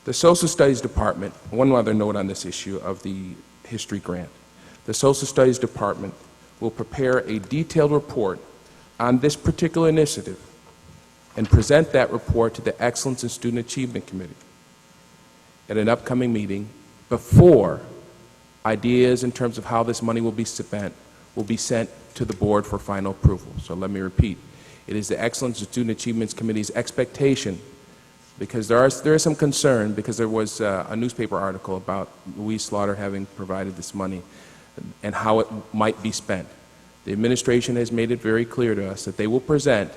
The Social Studies Department, one other note on this issue of the history grant. The Social Studies Department will prepare a detailed report on this particular initiative and present that report to the Excellence in Student Achievement Committee at an upcoming meeting before ideas in terms of how this money will be spent will be sent to the board for final approval. So let me repeat. It is the Excellence in Student Achievement Committee's expectation, because there is some concern, because there was a newspaper article about Louise Slaughter having provided this money and how it might be spent. The administration has made it very clear to us that they will present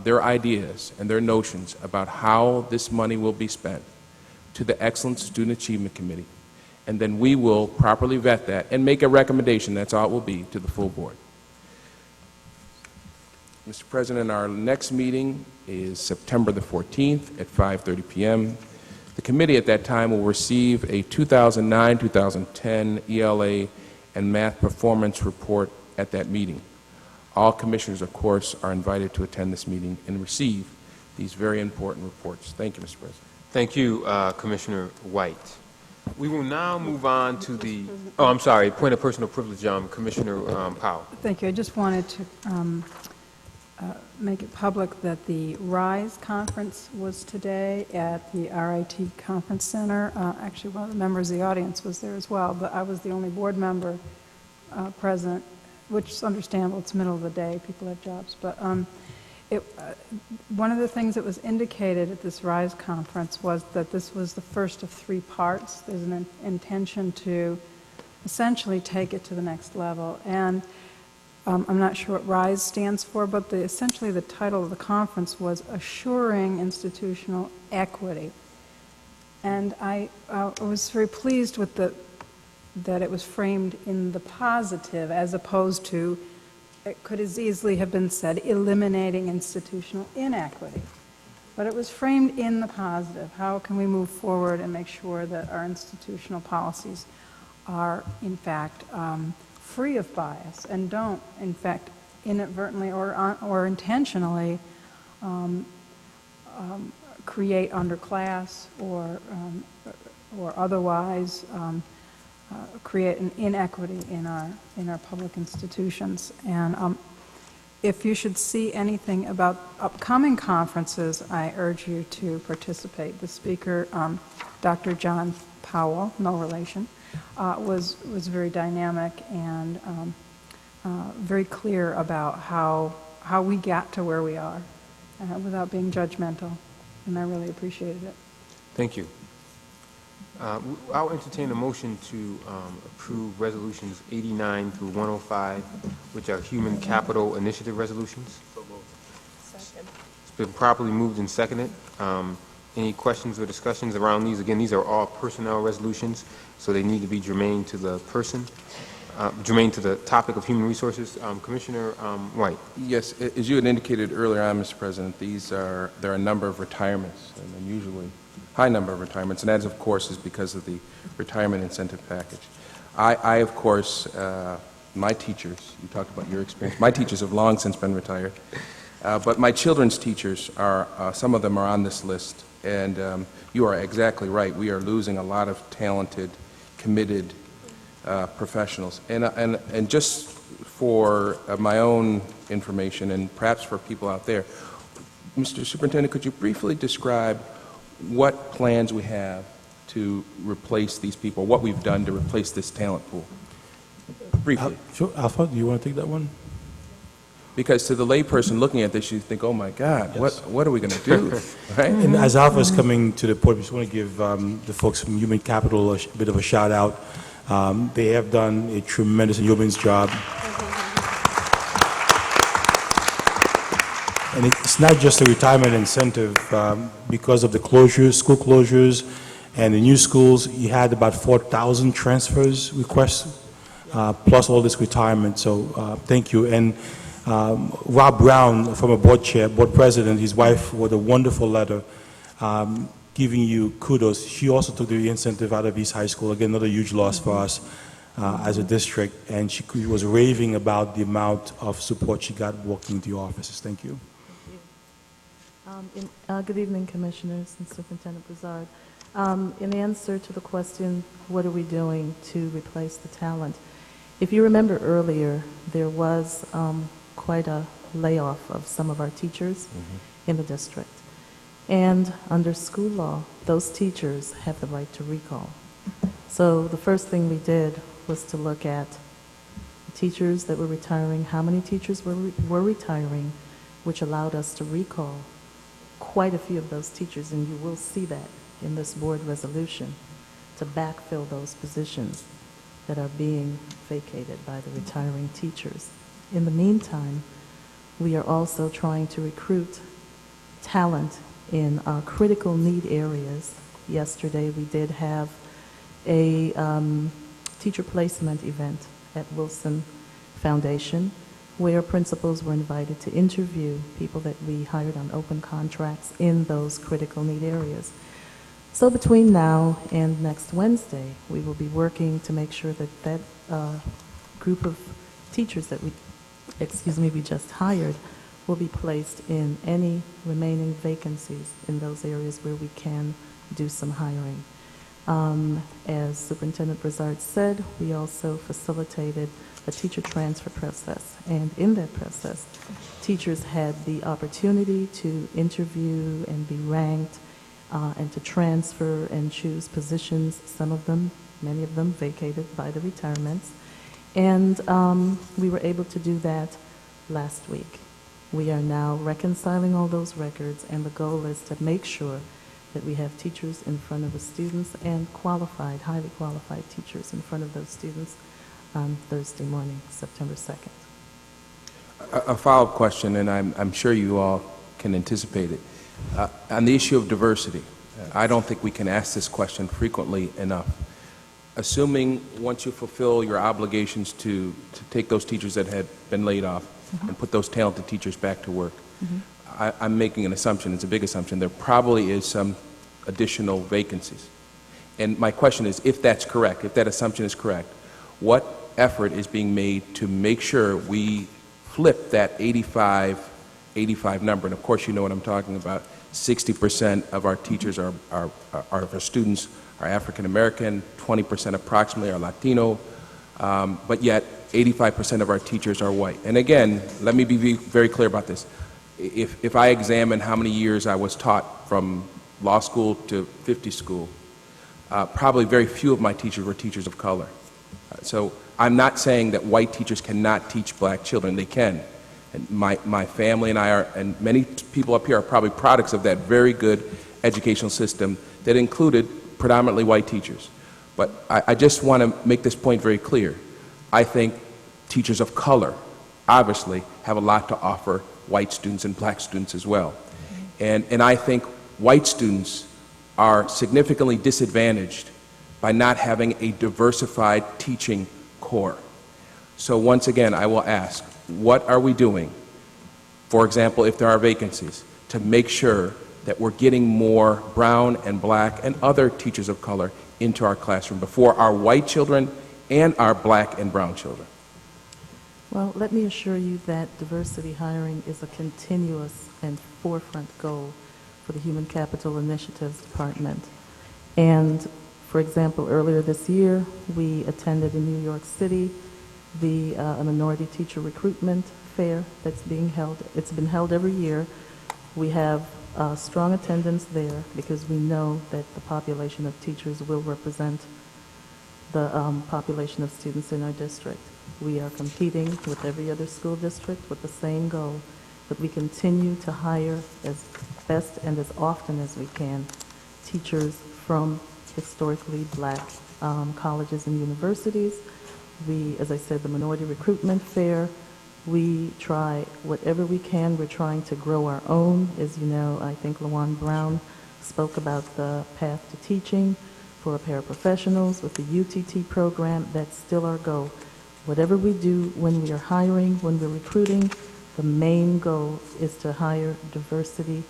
their ideas and their notions about how this money will be spent to the Excellence Student Achievement Committee, and then we will properly vet that and make a recommendation, that's all it will be, to the full board. Mr. President, our next meeting is September the 14th at 5:30 p.m. The committee at that time will receive a 2009-2010 ELA and math performance report at that meeting. All commissioners, of course, are invited to attend this meeting and receive these very important reports. Thank you, Mr. President. Thank you, Commissioner White. We will now move on to the, oh, I'm sorry, point of personal privilege, Commissioner Powell. Thank you. I just wanted to make it public that the RISE conference was today at the RIT Conference Center. Actually, one of the members of the audience was there as well, but I was the only board member present, which is understandable. It's middle of the day. People have jobs. But one of the things that was indicated at this RISE conference was that this was the first of 3 parts. There's an intention to essentially take it to the next level. And I'm not sure what RISE stands for, but essentially the title of the conference was Assuring Institutional Equity. And I was very pleased with that it was framed in the positive, as opposed to, it could as easily have been said, eliminating institutional inequity. But it was framed in the positive. How can we move forward and make sure that our institutional policies are, in fact, free of bias and don't, in fact, inadvertently or intentionally create underclass or otherwise create an inequity in our public institutions. And if you should see anything about upcoming conferences, I urge you to participate. The speaker, Dr. John Powell, no relation, was very dynamic and very clear about how we got to where we are without being judgmental, and I really appreciated it. Thank you. I'll entertain a motion to approve resolutions 89 through 105, which are human capital initiative resolutions. Second. It's been properly moved and seconded. Any questions or discussions around these? Again, these are all personnel resolutions, so they need to be germane to the person, germane to the topic of human resources. Commissioner White. Yes, as you had indicated earlier on, Mr. President, there are a number of retirements, and unusually high number of retirements, and that, of course, is because of the retirement incentive package. I of course, my teachers, you talked about your experience, my teachers have long since been retired, but my children's teachers are, some of them are on this list, and you are exactly right. We are losing a lot of talented, committed professionals. And just for my own information, and perhaps for people out there, Mr. Superintendent, could you briefly describe what plans we have to replace these people, what we've done to replace this talent pool? Briefly. Sure. Alpha, do you want to take that one? Because to the layperson looking at this, you think, oh my God, what are we going to do? Right? And as Alpha is coming to the podium, I just want to give the folks from Human Capital a bit of a shout out. They have done a tremendous yeoman's job. And it's not just a retirement incentive. Because of the closures, school closures, and the new schools, you had about 4,000 transfers requests, plus all this retirement. So thank you. And Rob Brown, former board president, his wife wrote a wonderful letter giving you kudos. She also took the incentive out of East High School, again, another huge loss for us as a district, and she was raving about the amount of support she got walking to your offices. Thank you. Good evening, Commissioners and Superintendent Broussard. In answer to the question, what are we doing to replace the talent? If you remember earlier, there was quite a layoff of some of our teachers in the district. And under school law, those teachers have the right to recall. So the first thing we did was to look at the teachers that were retiring, how many teachers were retiring, which allowed us to recall quite a few of those teachers, and you will see that in this board resolution, to backfill those positions that are being vacated by the retiring teachers. In the meantime, we are also trying to recruit talent in critical need areas. Yesterday, we did have a teacher placement event at Wilson Foundation, where principals were invited to interview people that we hired on open contracts in those critical need areas. So between now and next Wednesday, we will be working to make sure that that group of teachers that we just hired will be placed in any remaining vacancies in those areas where we can do some hiring. As Superintendent Broussard said, we also facilitated a teacher transfer process, and in that process, teachers had the opportunity to interview and be ranked and to transfer and choose positions, some of them, many of them vacated by the retirements, and we were able to do that last week. We are now reconciling all those records, and the goal is to make sure that we have teachers in front of the students and qualified, highly qualified teachers in front of those students on Thursday morning, September 2nd. A follow-up question, and I'm sure you all can anticipate it. On the issue of diversity, I don't think we can ask this question frequently enough. Assuming once you fulfill your obligations to take those teachers that had been laid off and put those talented teachers back to work, I'm making an assumption, it's a big assumption, there probably is some additional vacancies. And my question is, if that's correct, if that assumption is correct, what effort is being made to make sure we flip that 85 number? And of course you know what I'm talking about. 60% of our teachers of our students are African American, 20% approximately are Latino, but yet 85% of our teachers are white. And again, let me be very clear about this. If I examine how many years I was taught from law school to 50 school, probably very few of my teachers were teachers of color. So I'm not saying that white teachers cannot teach black children. They can. And my family and I are, and many people up here are probably products of that very good educational system that included predominantly white teachers. But I just want to make this point very clear. I think teachers of color obviously have a lot to offer white students and black students as well. And I think white students are significantly disadvantaged by not having a diversified teaching core. So once again, I will ask, what are we doing, for example, if there are vacancies, to make sure that we're getting more brown and black and other teachers of color into our classroom before our white children and our black and brown children? Well, let me assure you that diversity hiring is a continuous and forefront goal for the Human Capital Initiatives Department. And, for example, earlier this year, we attended in New York City a minority teacher recruitment fair that's being held. It's been held every year. We have strong attendance there because we know that the population of teachers will represent the population of students in our district. We are competing with every other school district with the same goal, that we continue to hire as best and as often as we can teachers from historically black colleges and universities. We, as I said, the minority recruitment fair, we try whatever we can. We're trying to grow our own. As you know, I think LaJuan Brown spoke about the path to teaching for paraprofessionals with the UTT program. That's still our goal. Whatever we do when we are hiring, when we're recruiting, the main goal is to hire diversity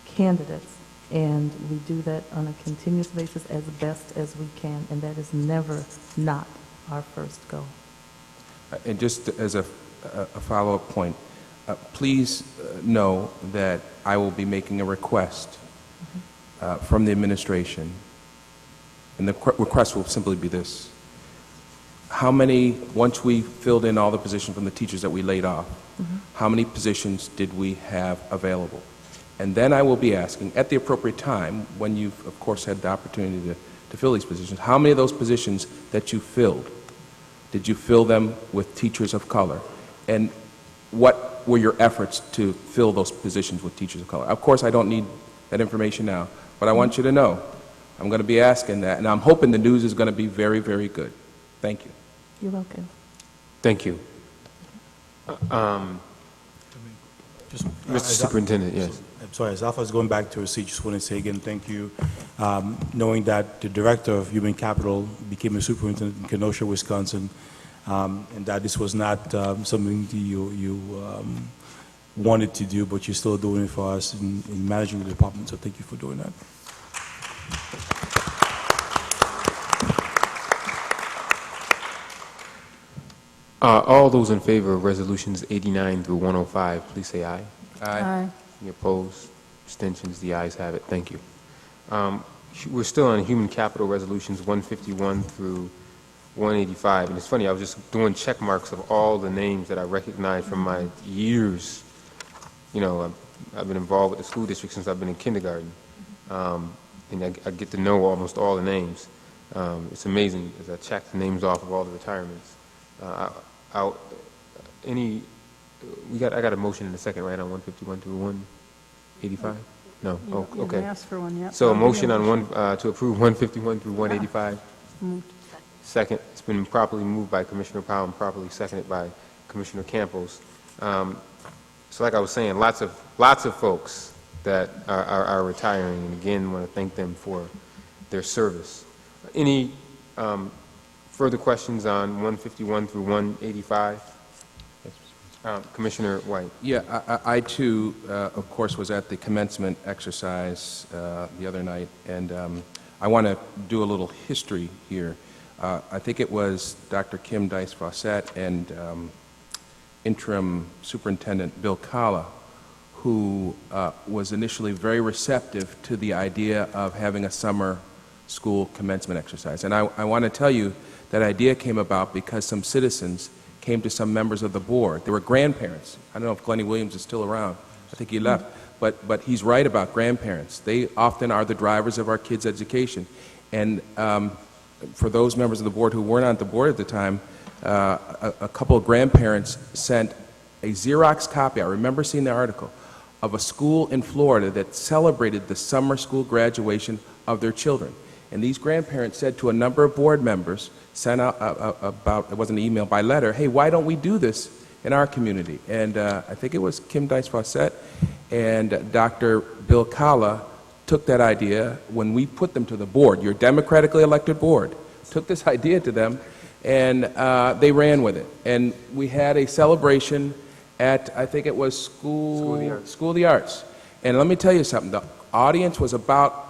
candidates And we do that on a continuous basis as best as we can, and that is never not our first goal. And just as a follow-up point, please know that I will be making a request from the administration, and the request will simply be this. How many, once we filled in all the positions from the teachers that we laid off, how many positions did we have available? And then I will be asking, at the appropriate time, when you've, of course, had the opportunity to fill these positions, how many of those positions that you filled, did you fill them with teachers of color? And what were your efforts to fill those positions with teachers of color? Of course, I don't need that information now, but I want you to know I'm going to be asking that, and I'm hoping the news is going to be very, very good. Thank you. You're welcome. Thank you. Mr. Superintendent, yes. I'm sorry, as Alpha is going back to her seat, just want to say again, thank you. Knowing that the Director of Human Capital became a superintendent in Kenosha, Wisconsin, and that this was not something that you wanted to do, but you're still doing it for us in managing the department, so thank you for doing that. All those in favor of resolutions 89 through 105, please say aye. Aye. Any opposed? Abstentions? The ayes have it. Thank you. We're still on human capital resolutions 151 through 185. And it's funny, I was just doing check marks of all the names that I recognize from my years. You know, I've been involved with the school district since I've been in kindergarten. And I get to know almost all the names. It's amazing as I check the names off of all the retirements. I got a motion in a second, right, on 151 through 185? No? Oh, You okay. asked for one, yep. So a I'll give you motion on to approve 151 through 185? Moved. Second. It's been properly moved by Commissioner Powell and properly seconded by Commissioner Campos. So like I was saying, lots of folks that are retiring, and again, want to thank them for their service. Any further questions on 151 through 185? Commissioner White. Yeah, I too, of course, was at the commencement exercise the other night, and I want to do a little history here. I think it was Dr. Kim Dice-Fawcett and interim superintendent Bill Kalla who was initially very receptive to the idea of having a summer school commencement exercise. And I want to tell you that idea came about because some citizens came to some members of the board. They were grandparents. I don't know if Glennie Williams is still around. I think he left. But he's right about grandparents. They often are the drivers of our kids' education. And for those members of the board who weren't on the board at the time, a couple of grandparents sent a Xerox copy, I remember seeing the article, of a school in Florida that celebrated the summer school graduation of their children. And these grandparents said to a number of board members, sent out about, it wasn't an email, by letter, hey, why don't we do this in our community? And I think it was Kim Dice-Fawcett and Dr. Bill Kalla took that idea when we put them to the board, your democratically elected board, took this idea to them, and they ran with it. And we had a celebration at, I think it was School of the Arts. And let me tell you something, the audience was about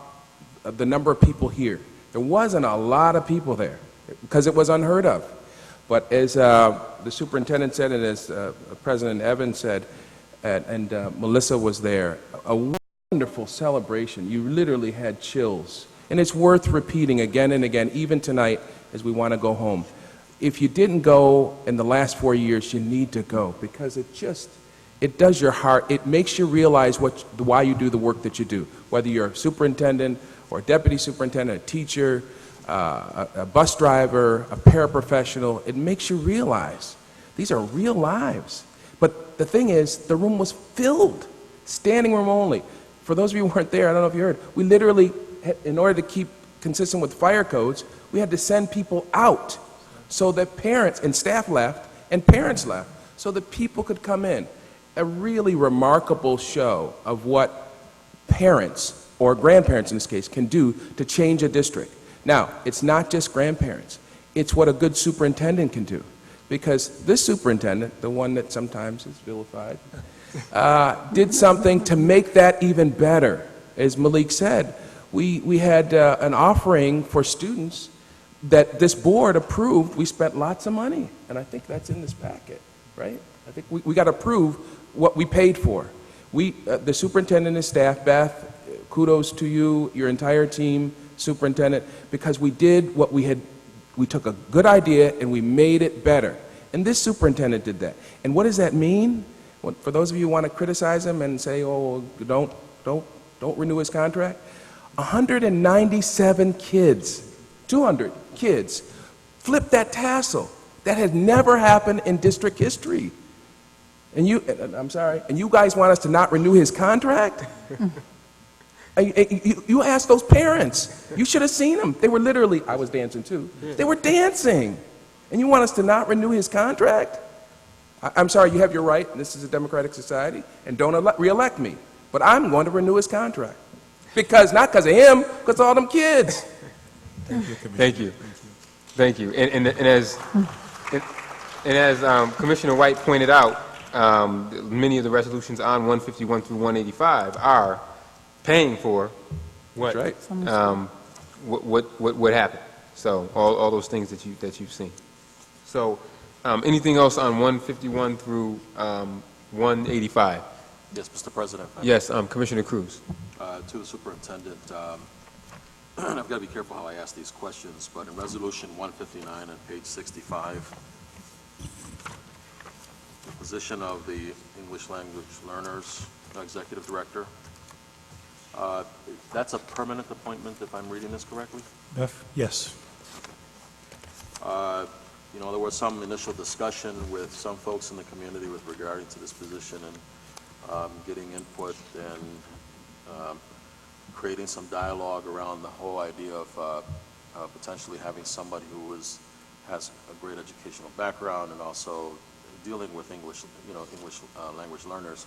the number of people here. There wasn't a lot of people there because it was unheard of. But as the superintendent said, and as President Evans said, and Melissa was there, a wonderful celebration. You literally had chills. And it's worth repeating again and again, even tonight as we want to go home. If you didn't go in the last 4 years, you need to go because it does your heart. It makes you realize why you do the work that you do, whether you're a superintendent or a deputy superintendent, a teacher, a bus driver, a paraprofessional. It makes you realize these are real lives. But the thing is, the room was filled, standing room only. For those of you who weren't there, I don't know if you heard, we literally, in order to keep consistent with fire codes, we had to send people out so that parents and staff left and parents left so that people could come in. A really remarkable show of what parents, or grandparents in this case, can do to change a district. Now, it's not just grandparents. It's what a good superintendent can do. Because this superintendent, the one that sometimes is vilified, did something to make that even better. as Malik said, we had an offering for students that this board approved. We spent lots of money, and I think that's in this packet, right? I think we got to prove what we paid for. The superintendent and staff, Beth, kudos to you, your entire team, superintendent, because we did what we took a good idea and we made it better. And this superintendent did that. And what does that mean? For those of you who want to criticize him and say, oh, don't renew his contract, 197 kids, 200 kids, flipped that tassel. That has never happened in district history. And I'm sorry, and you guys want us to not renew his contract? You ask those parents. You should have seen them. They were literally, I was dancing too. They were dancing. And you want us to not renew his contract? I'm sorry, you have your right, and this is a democratic society, and don't re-elect me. But I'm going to renew his contract. Not because of him, because of all them kids. Thank you. Thank you. And as Commissioner White pointed out, many of the resolutions on 151 through 185 are paying for what, right. what happened. So all those things that you've seen. So anything else on 151 through 185? Yes, Mr. President. Yes, Commissioner Cruz. To the superintendent, and I've got to be careful how I ask these questions, but in Resolution 159 on page 65, the position of the English Language Learners Executive Director, that's a permanent appointment, if I'm reading this correctly? Yes. There was some initial discussion with some folks in the community with regarding to this position and getting input and creating some dialogue around the whole idea of potentially having somebody who has a great educational background and also dealing with English language learners,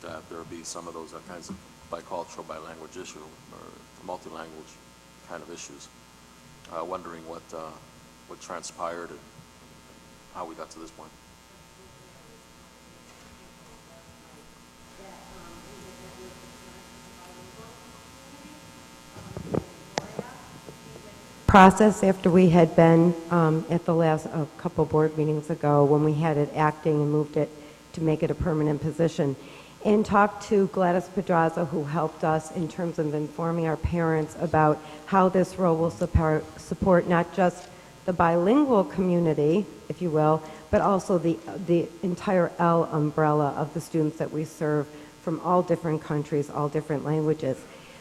that there would be some of those kinds of bicultural, bilanguage issue or multi-language kind of issues. Wondering what transpired and how we got to this point. Process after we had been at the last couple board meetings ago when we had it acting and moved it to make it a permanent position, and talked to Gladys Pedraza, who helped us in terms of informing our parents about how this role will support not just the bilingual community, if you will, but also the entire L umbrella of the students that we serve from all different countries, all different languages.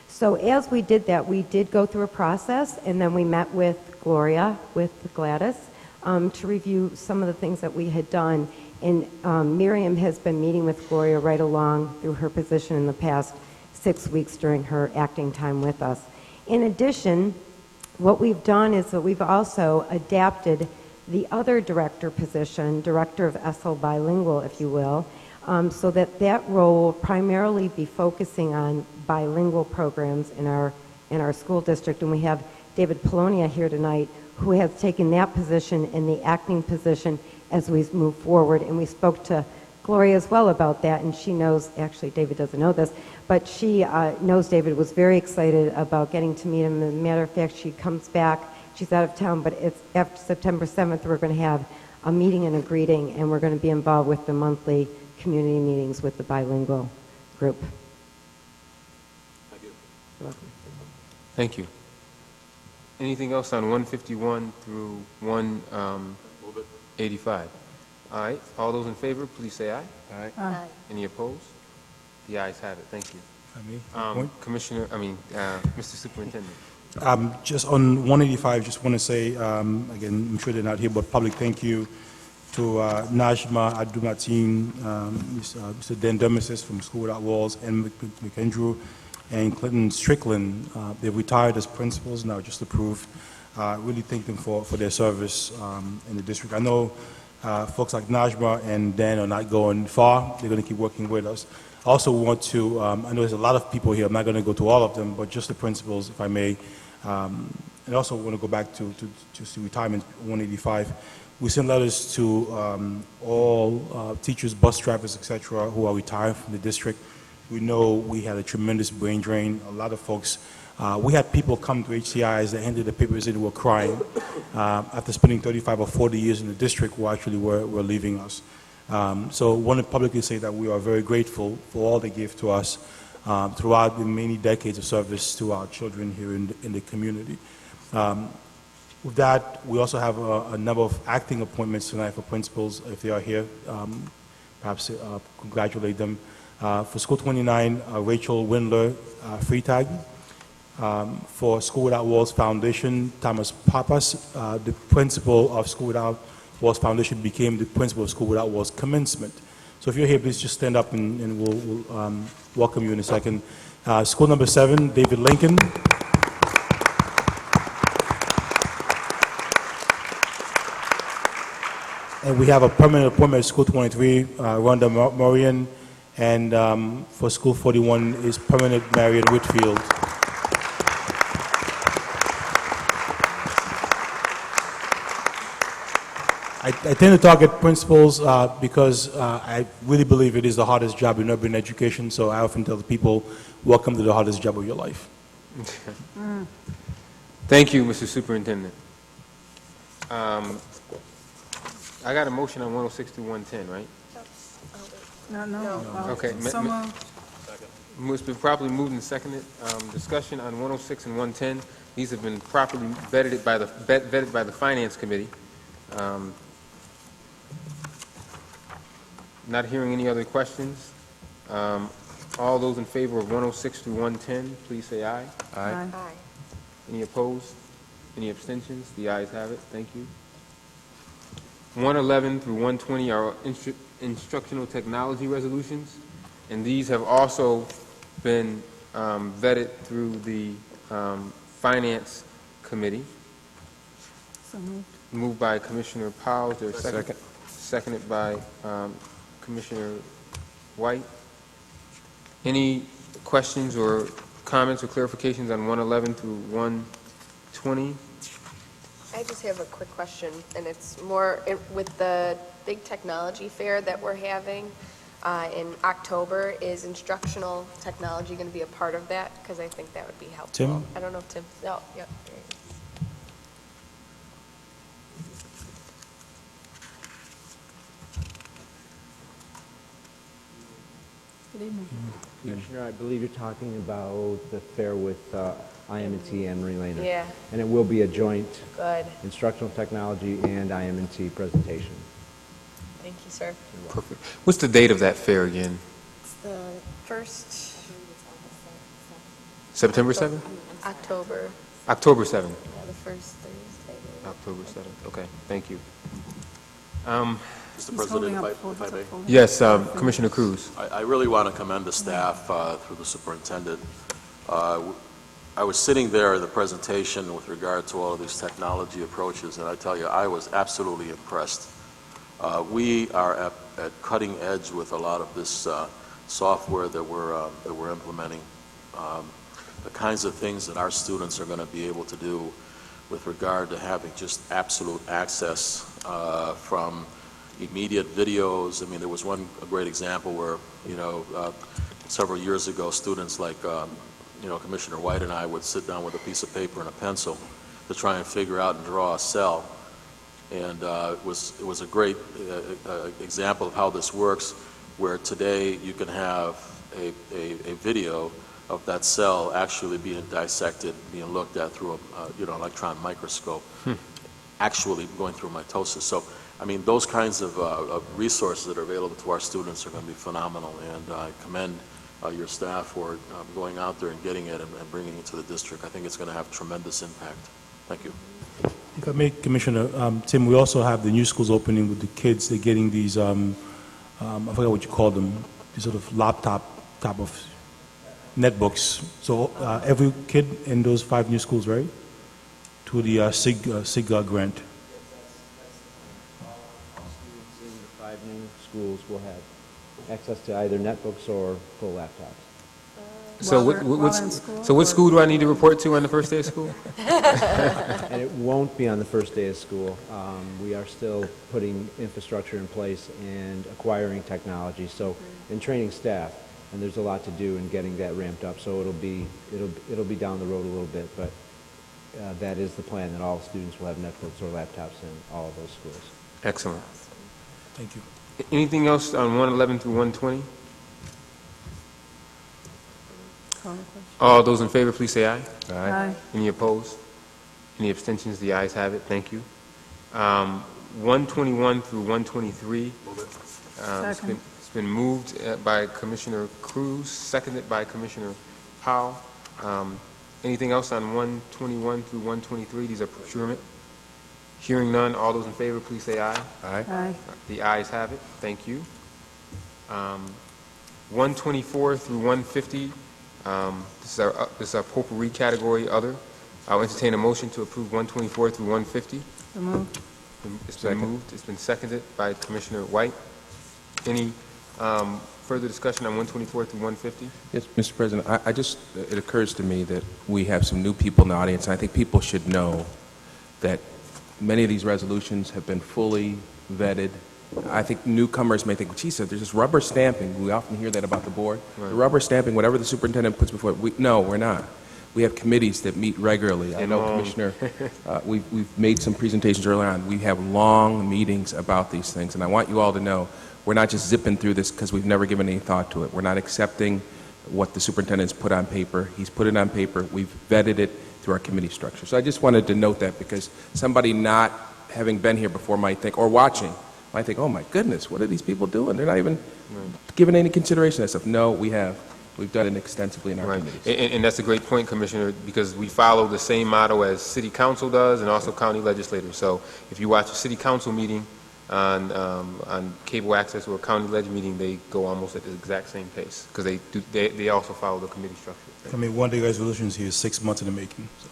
So as we did that, we did go through a process, and then we met with Gloria, with Gladys, to review some of the things that we had done. And Miriam has been meeting with Gloria right along through her position in the past 6 weeks during her acting time with us. In addition, what we've done is that we've also adapted the other director position, Director of SL Bilingual, if you will, so that that role will primarily be focusing on bilingual programs in our school district. And we have David Polonia here tonight, who has taken that position in the acting position as we move forward. And we spoke to Gloria as well about that, and she knows, actually David doesn't know this, but she knows David was very excited about getting to meet him. As a matter of fact, she comes back, she's out of town, but it's after September 7th, we're going to have a meeting and a greeting, and we're going to be involved with the monthly community meetings with the bilingual group. Thank you. You're welcome. Thank you. Anything else on 151 through 185? All right. All those in favor, please say aye. Aye. Any opposed? The ayes have it. Thank you. Commissioner, Mr. Superintendent. Just on 185, just want to say, again, I'm sure they're not here, but public thank you to Najma Abdul-Mateen, Mr. Dan Demesis from School Without Walls, and McAndrew, and Clinton Strickland. They've retired as principals, now just approved. Really thank them for their service in the district. I know folks like Najma and Dan are not going far. They're going to keep working with us. I also want to, I know there's a lot of people here. I'm not going to go to all of them, but just the principals, if I may. And also want to go back to retirement 185. We sent letters to all teachers, bus drivers, etc., who are retired from the district, We know we had a tremendous brain drain. A lot of folks, we had people come to HCIs that handed the papers in who were crying. After spending 35 or 40 years in the district, who actually were leaving us. So I want to publicly say that we are very grateful for all they gave to us throughout the many decades of service to our children here in the community. With that, we also have a number of acting appointments tonight for principals, if they are here. Perhaps congratulate them. For School 29, Rachel Windler Freitag. For School Without Walls Foundation, Thomas Papas, the principal of School Without Walls Foundation, became the principal of School Without Walls Commencement. So if you're here, please just stand up and we'll welcome you in a second. School number 7, David Lincoln. And we have a permanent appointment at School 23, Rhonda Morian, and for School 41 is permanent Marion Whitfield. I tend to target principals because I really believe it is the hardest job in urban education, so I often tell the people, welcome to the hardest job of your life. Thank you, Mr. Superintendent. I got a motion on 106 through 110, right? No. Okay. So moved. It's been properly moved and seconded. Discussion on 106 and 110. These have been properly vetted by the Finance Committee. Not hearing any other questions. All those in favor of 106 through 110, please say aye. Aye. Any opposed? Any abstentions? The ayes have it. Thank you. 111 through 120 are instructional technology resolutions, and these have also been vetted through the Finance Committee. So moved. Moved by Commissioner Powell. Is there a second? Seconded by Commissioner White. Any questions or comments or clarifications on 111 through 120? I just have a quick question, and it's more with the big technology fair that we're having in October. Is instructional technology going to be a part of that? Because I think that would be helpful. Tim? I don't know if Tim. Oh, yep. There he is. Good evening. Commissioner, I believe you're talking about the fair with IM&T and Marie Laner. Yeah. And it will be a joint Good. instructional technology and IM&T presentation. Thank you, sir. Perfect. What's the date of that fair again? It's the first September 7th? October. October 7th. Yeah, the first Thursday. October 7th. Okay, thank you. Mr. He's President, holding if up I folds may. up folds. Yes, Commissioner Cruz. I really want to commend the staff through the superintendent. I was sitting there at the presentation with regard to all of these technology approaches, and I tell you, I was absolutely impressed. We are at cutting edge with a lot of this software that we're implementing. The kinds of things that our students are going to be able to do with regard to having just absolute access from immediate videos. I mean, there was one great example where, several years ago, students like, Commissioner White and I would sit down with a piece of paper and a pencil to try and figure out and draw a cell. And it was a great example of how this works, where today you can have a video of that cell actually being dissected, being looked at through an electron microscope, actually going through mitosis. So, I mean, those kinds of resources that are available to our students are going to be phenomenal, and I commend your staff for going out there and getting it and bringing it to the district. I think it's going to have tremendous impact. Thank you. If I may, Commissioner, Tim, we also have the new schools opening with the kids. They're getting these, I forget what you call them, these sort of laptop type of netbooks. So every kid in those 5 new schools, right? To the SIG grant. Students in the 5 new schools will have access to either netbooks or full laptops. So what school do I need to report to on the first day of school? And it won't be on the first day of school. We are still putting infrastructure in place and acquiring technology, so, and training staff. and there's a lot to do in getting that ramped up. So it'll be down the road a little bit, but that is the plan, that all students will have netbooks or laptops in all of those schools. Excellent. Thank you. Anything else on 111 through 120? Call the question. All those in favor, please say aye. Aye. Any opposed? Any abstentions? The ayes have it. Thank you. 121 through 123. Second. It's been moved by Commissioner Cruz, seconded by Commissioner Powell. Anything else on 121 through 123? These are procurement. Hearing none, all those in favor, please say aye. Aye. The ayes have it. Thank you. 124 through 150. This is our potpourri category, other. I'll entertain a motion to approve 124 through 150. So moved. It's been moved. It's been seconded by Commissioner White. Any further discussion on 124 through 150? Yes, Mr. President, it occurs to me that we have some new people in the audience, and I think people should know that many of these resolutions have been fully vetted. I think newcomers may think, geez, there's just rubber stamping. We often hear that about the board. Right. The rubber stamping, whatever the superintendent puts before it. No, we're not. We have committees that meet regularly. I know, Commissioner, we've made some presentations earlier on. We have long meetings about these things, and I want you all to know we're not just zipping through this because we've never given any thought to it. We're not accepting what the superintendent's put on paper. He's put it on paper. We've vetted it through our committee structure. So I just wanted to note that, because somebody not having been here before might think, or watching, might think, oh my goodness, what are these people doing? They're not even giving any consideration to that stuff. No, we have. We've done it extensively in our Right. committees. And that's a great point, Commissioner, because we follow the same motto as City Council does and also county legislators. So if you watch a City Council meeting on cable access or a county leg meeting, they go almost at the exact same pace, because they also follow the committee structure. I mean, one day resolutions here is 6 months in the making. So.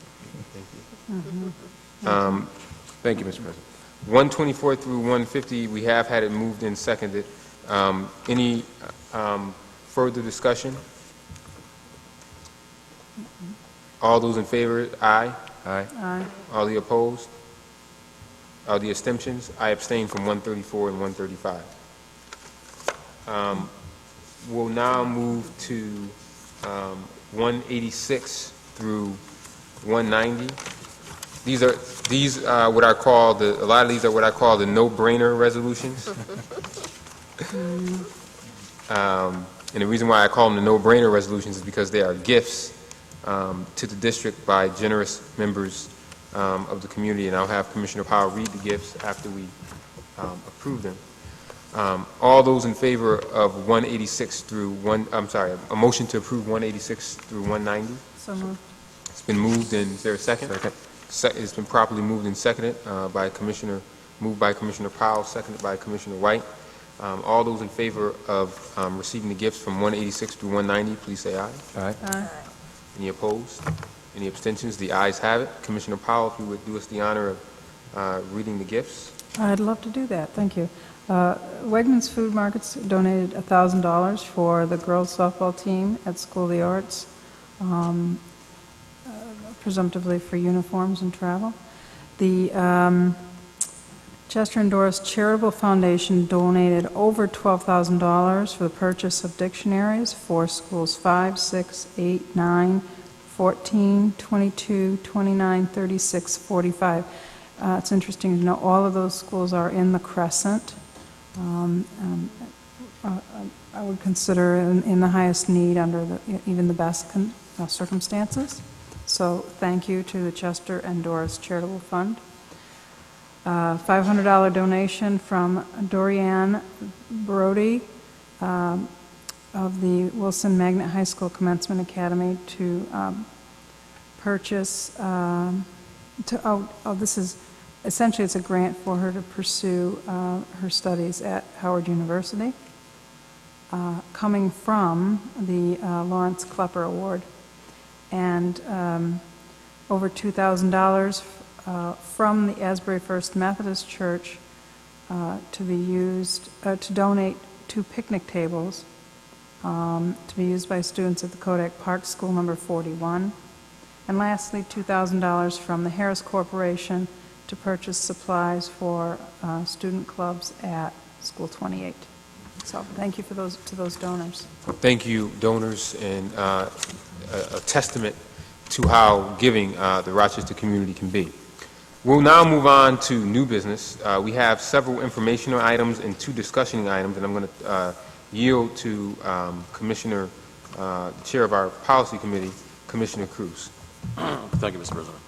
Thank you, Mr. President. 124 through 150, we have had it moved and seconded. Any further discussion? All those in favor, aye. Aye. Aye. All the opposed? All the abstentions? I abstain from 134 and 135. We'll now move to 186 through 190. These are what I call a lot of these are what I call the no-brainer resolutions. And the reason why I call them the no-brainer resolutions is because they are gifts to the district by generous members of the community, and I'll have Commissioner Powell read the gifts after we approve them. All those in favor of 186 through a motion to approve 186 through 190? So moved. It's been moved, and is there a second? Second. It's been properly moved and seconded by Commissioner Powell, seconded by Commissioner White. All those in favor of receiving the gifts from 186 through 190, please say aye. Aye. Aye. Any opposed? Any abstentions? The ayes have it. Commissioner Powell, if you would do us the honor of reading the gifts. I'd love to do that, thank you. Wegmans Food Markets donated $1,000 for the girls softball team at School of the Arts, presumptively for uniforms and travel. The Chester and Doris Charitable Foundation donated over $12,000 for the purchase of dictionaries for schools 5, 6, 8, 9, 14, 22, 29, 36, 45. It's interesting to know all of those schools are in the Crescent. I would consider in the highest need under even the best circumstances. So thank you to the Chester and Doris Charitable Fund. $500 donation from Dorianne Brody of the Wilson Magnet High School Commencement Academy to purchase, this is, essentially it's a grant for her to pursue her studies at Howard University, coming from the Lawrence Klepper Award, and over $2,000 from the Asbury First Methodist Church to be used, to donate 2 picnic tables to be used by students at the Kodak Park School number 41. And lastly, $2,000 from the Harris Corporation to purchase supplies for student clubs at School 28. So thank you to those donors. Thank you, donors, and a testament to how giving the Rochester community can be. We'll now move on to new business. We have several informational items and 2 discussion items, and I'm going to yield to Commissioner, the Chair of our Policy Committee, Commissioner Cruz. Thank you, Mr. President.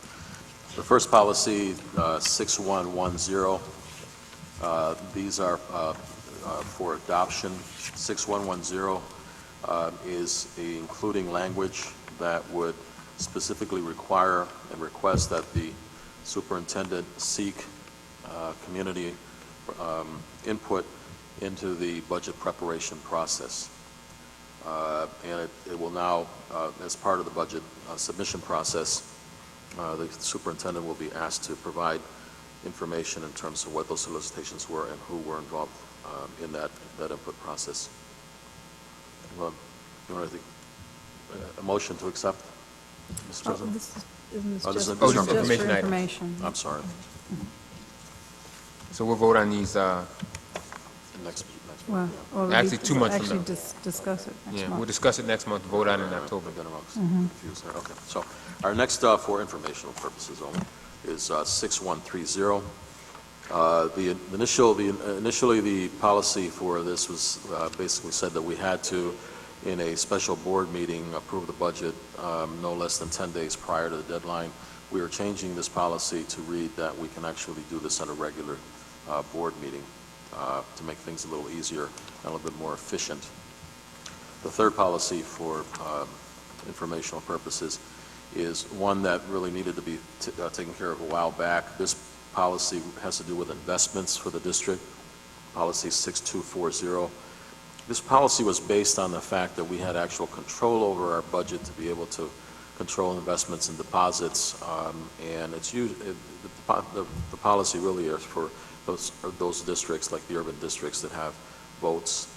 The first policy, 6110, these are for adoption. 6110 is including language that would specifically require and request that the superintendent seek community input into the budget preparation process. And it will now, as part of the budget submission process, the superintendent will be asked to provide information in terms of what those solicitations were and who were involved in that input process. Well, you want to a motion to accept, Mr. President? Isn't this Oh, this just is- this these is are just for information items. information? I'm sorry. So we'll vote on these, Next Well, month. or Actually, 2 months from actually now. discuss it next yeah, month. we'll discuss it next month, vote on it in October. I got them all confused there. Okay, so our next, for informational purposes only, is 6130. Initially, the policy for this was basically said that we had to, in a special board meeting, approve the budget no less than 10 days prior to the deadline. We are changing this policy to read that we can actually do this at a regular board meeting to make things a little easier and a little bit more efficient. The third policy for informational purposes is one that really needed to be taken care of a while back. This policy has to do with investments for the district, policy 6240. This policy was based on the fact that we had actual control over our budget to be able to control investments and deposits, and it's the policy really is for those districts, like the urban districts, that have votes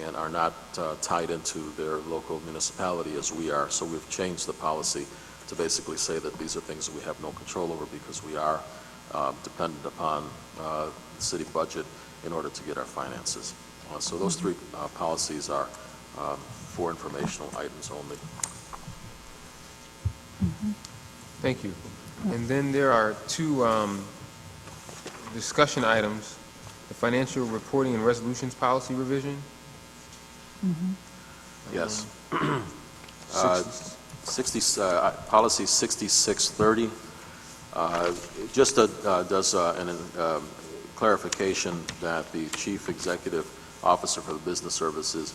and are not tied into their local municipality as we are. So we've changed the policy to basically say that these are things that we have no control over because we are dependent upon the city budget in order to get our finances. So those 3 policies are for informational items only. Thank you. And then there are 2 discussion items, the financial reporting and resolutions policy revision. Yes. Policy 6630 just does a clarification that the chief executive officer for the business services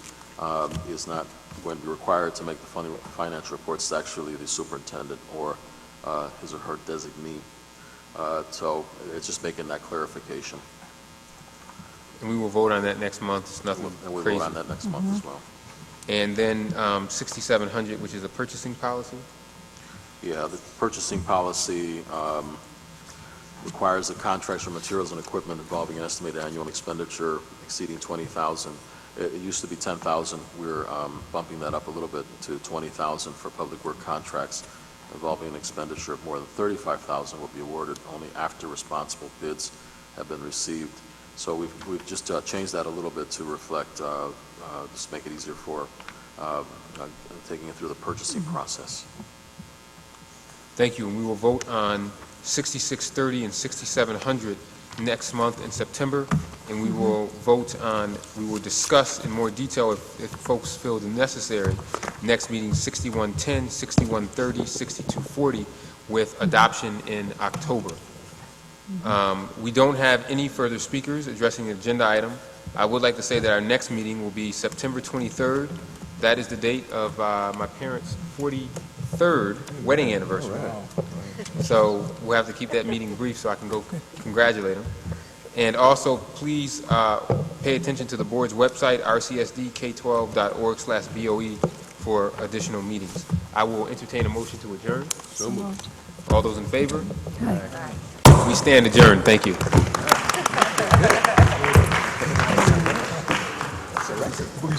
is not going to be required to make the financial reports. It's actually the superintendent or his or her designee. So it's just making that clarification. And we will vote on that next month. It's nothing And we'll crazy. vote on that next month as well. And then 6700, which is a purchasing policy. Yeah, the purchasing policy requires the contracts for materials and equipment involving an estimated annual expenditure exceeding $20,000. It used to be $10,000. We're bumping that up a little bit to $20,000 for public work contracts involving an expenditure of more than $35,000 will be awarded only after responsible bids have been received. So we've just changed that a little bit to reflect, just make it easier for taking it through the purchasing process. Thank you. And we will vote on 6630 and 6700 next month in September. And we will we will discuss in more detail if folks feel the necessary, next meeting 6110, 6130, 6240 with adoption in October. We don't have any further speakers addressing the agenda item. I would like to say that our next meeting will be September 23rd. That is the date of my parents' 43rd wedding anniversary. So we'll have to keep that meeting brief so I can go congratulate them. And also, please pay attention to the board's website, rcsdk12.org/BOE, for additional meetings. I will entertain a motion to adjourn. So moved. All those in favor? We stand adjourned. Thank you. Ooh.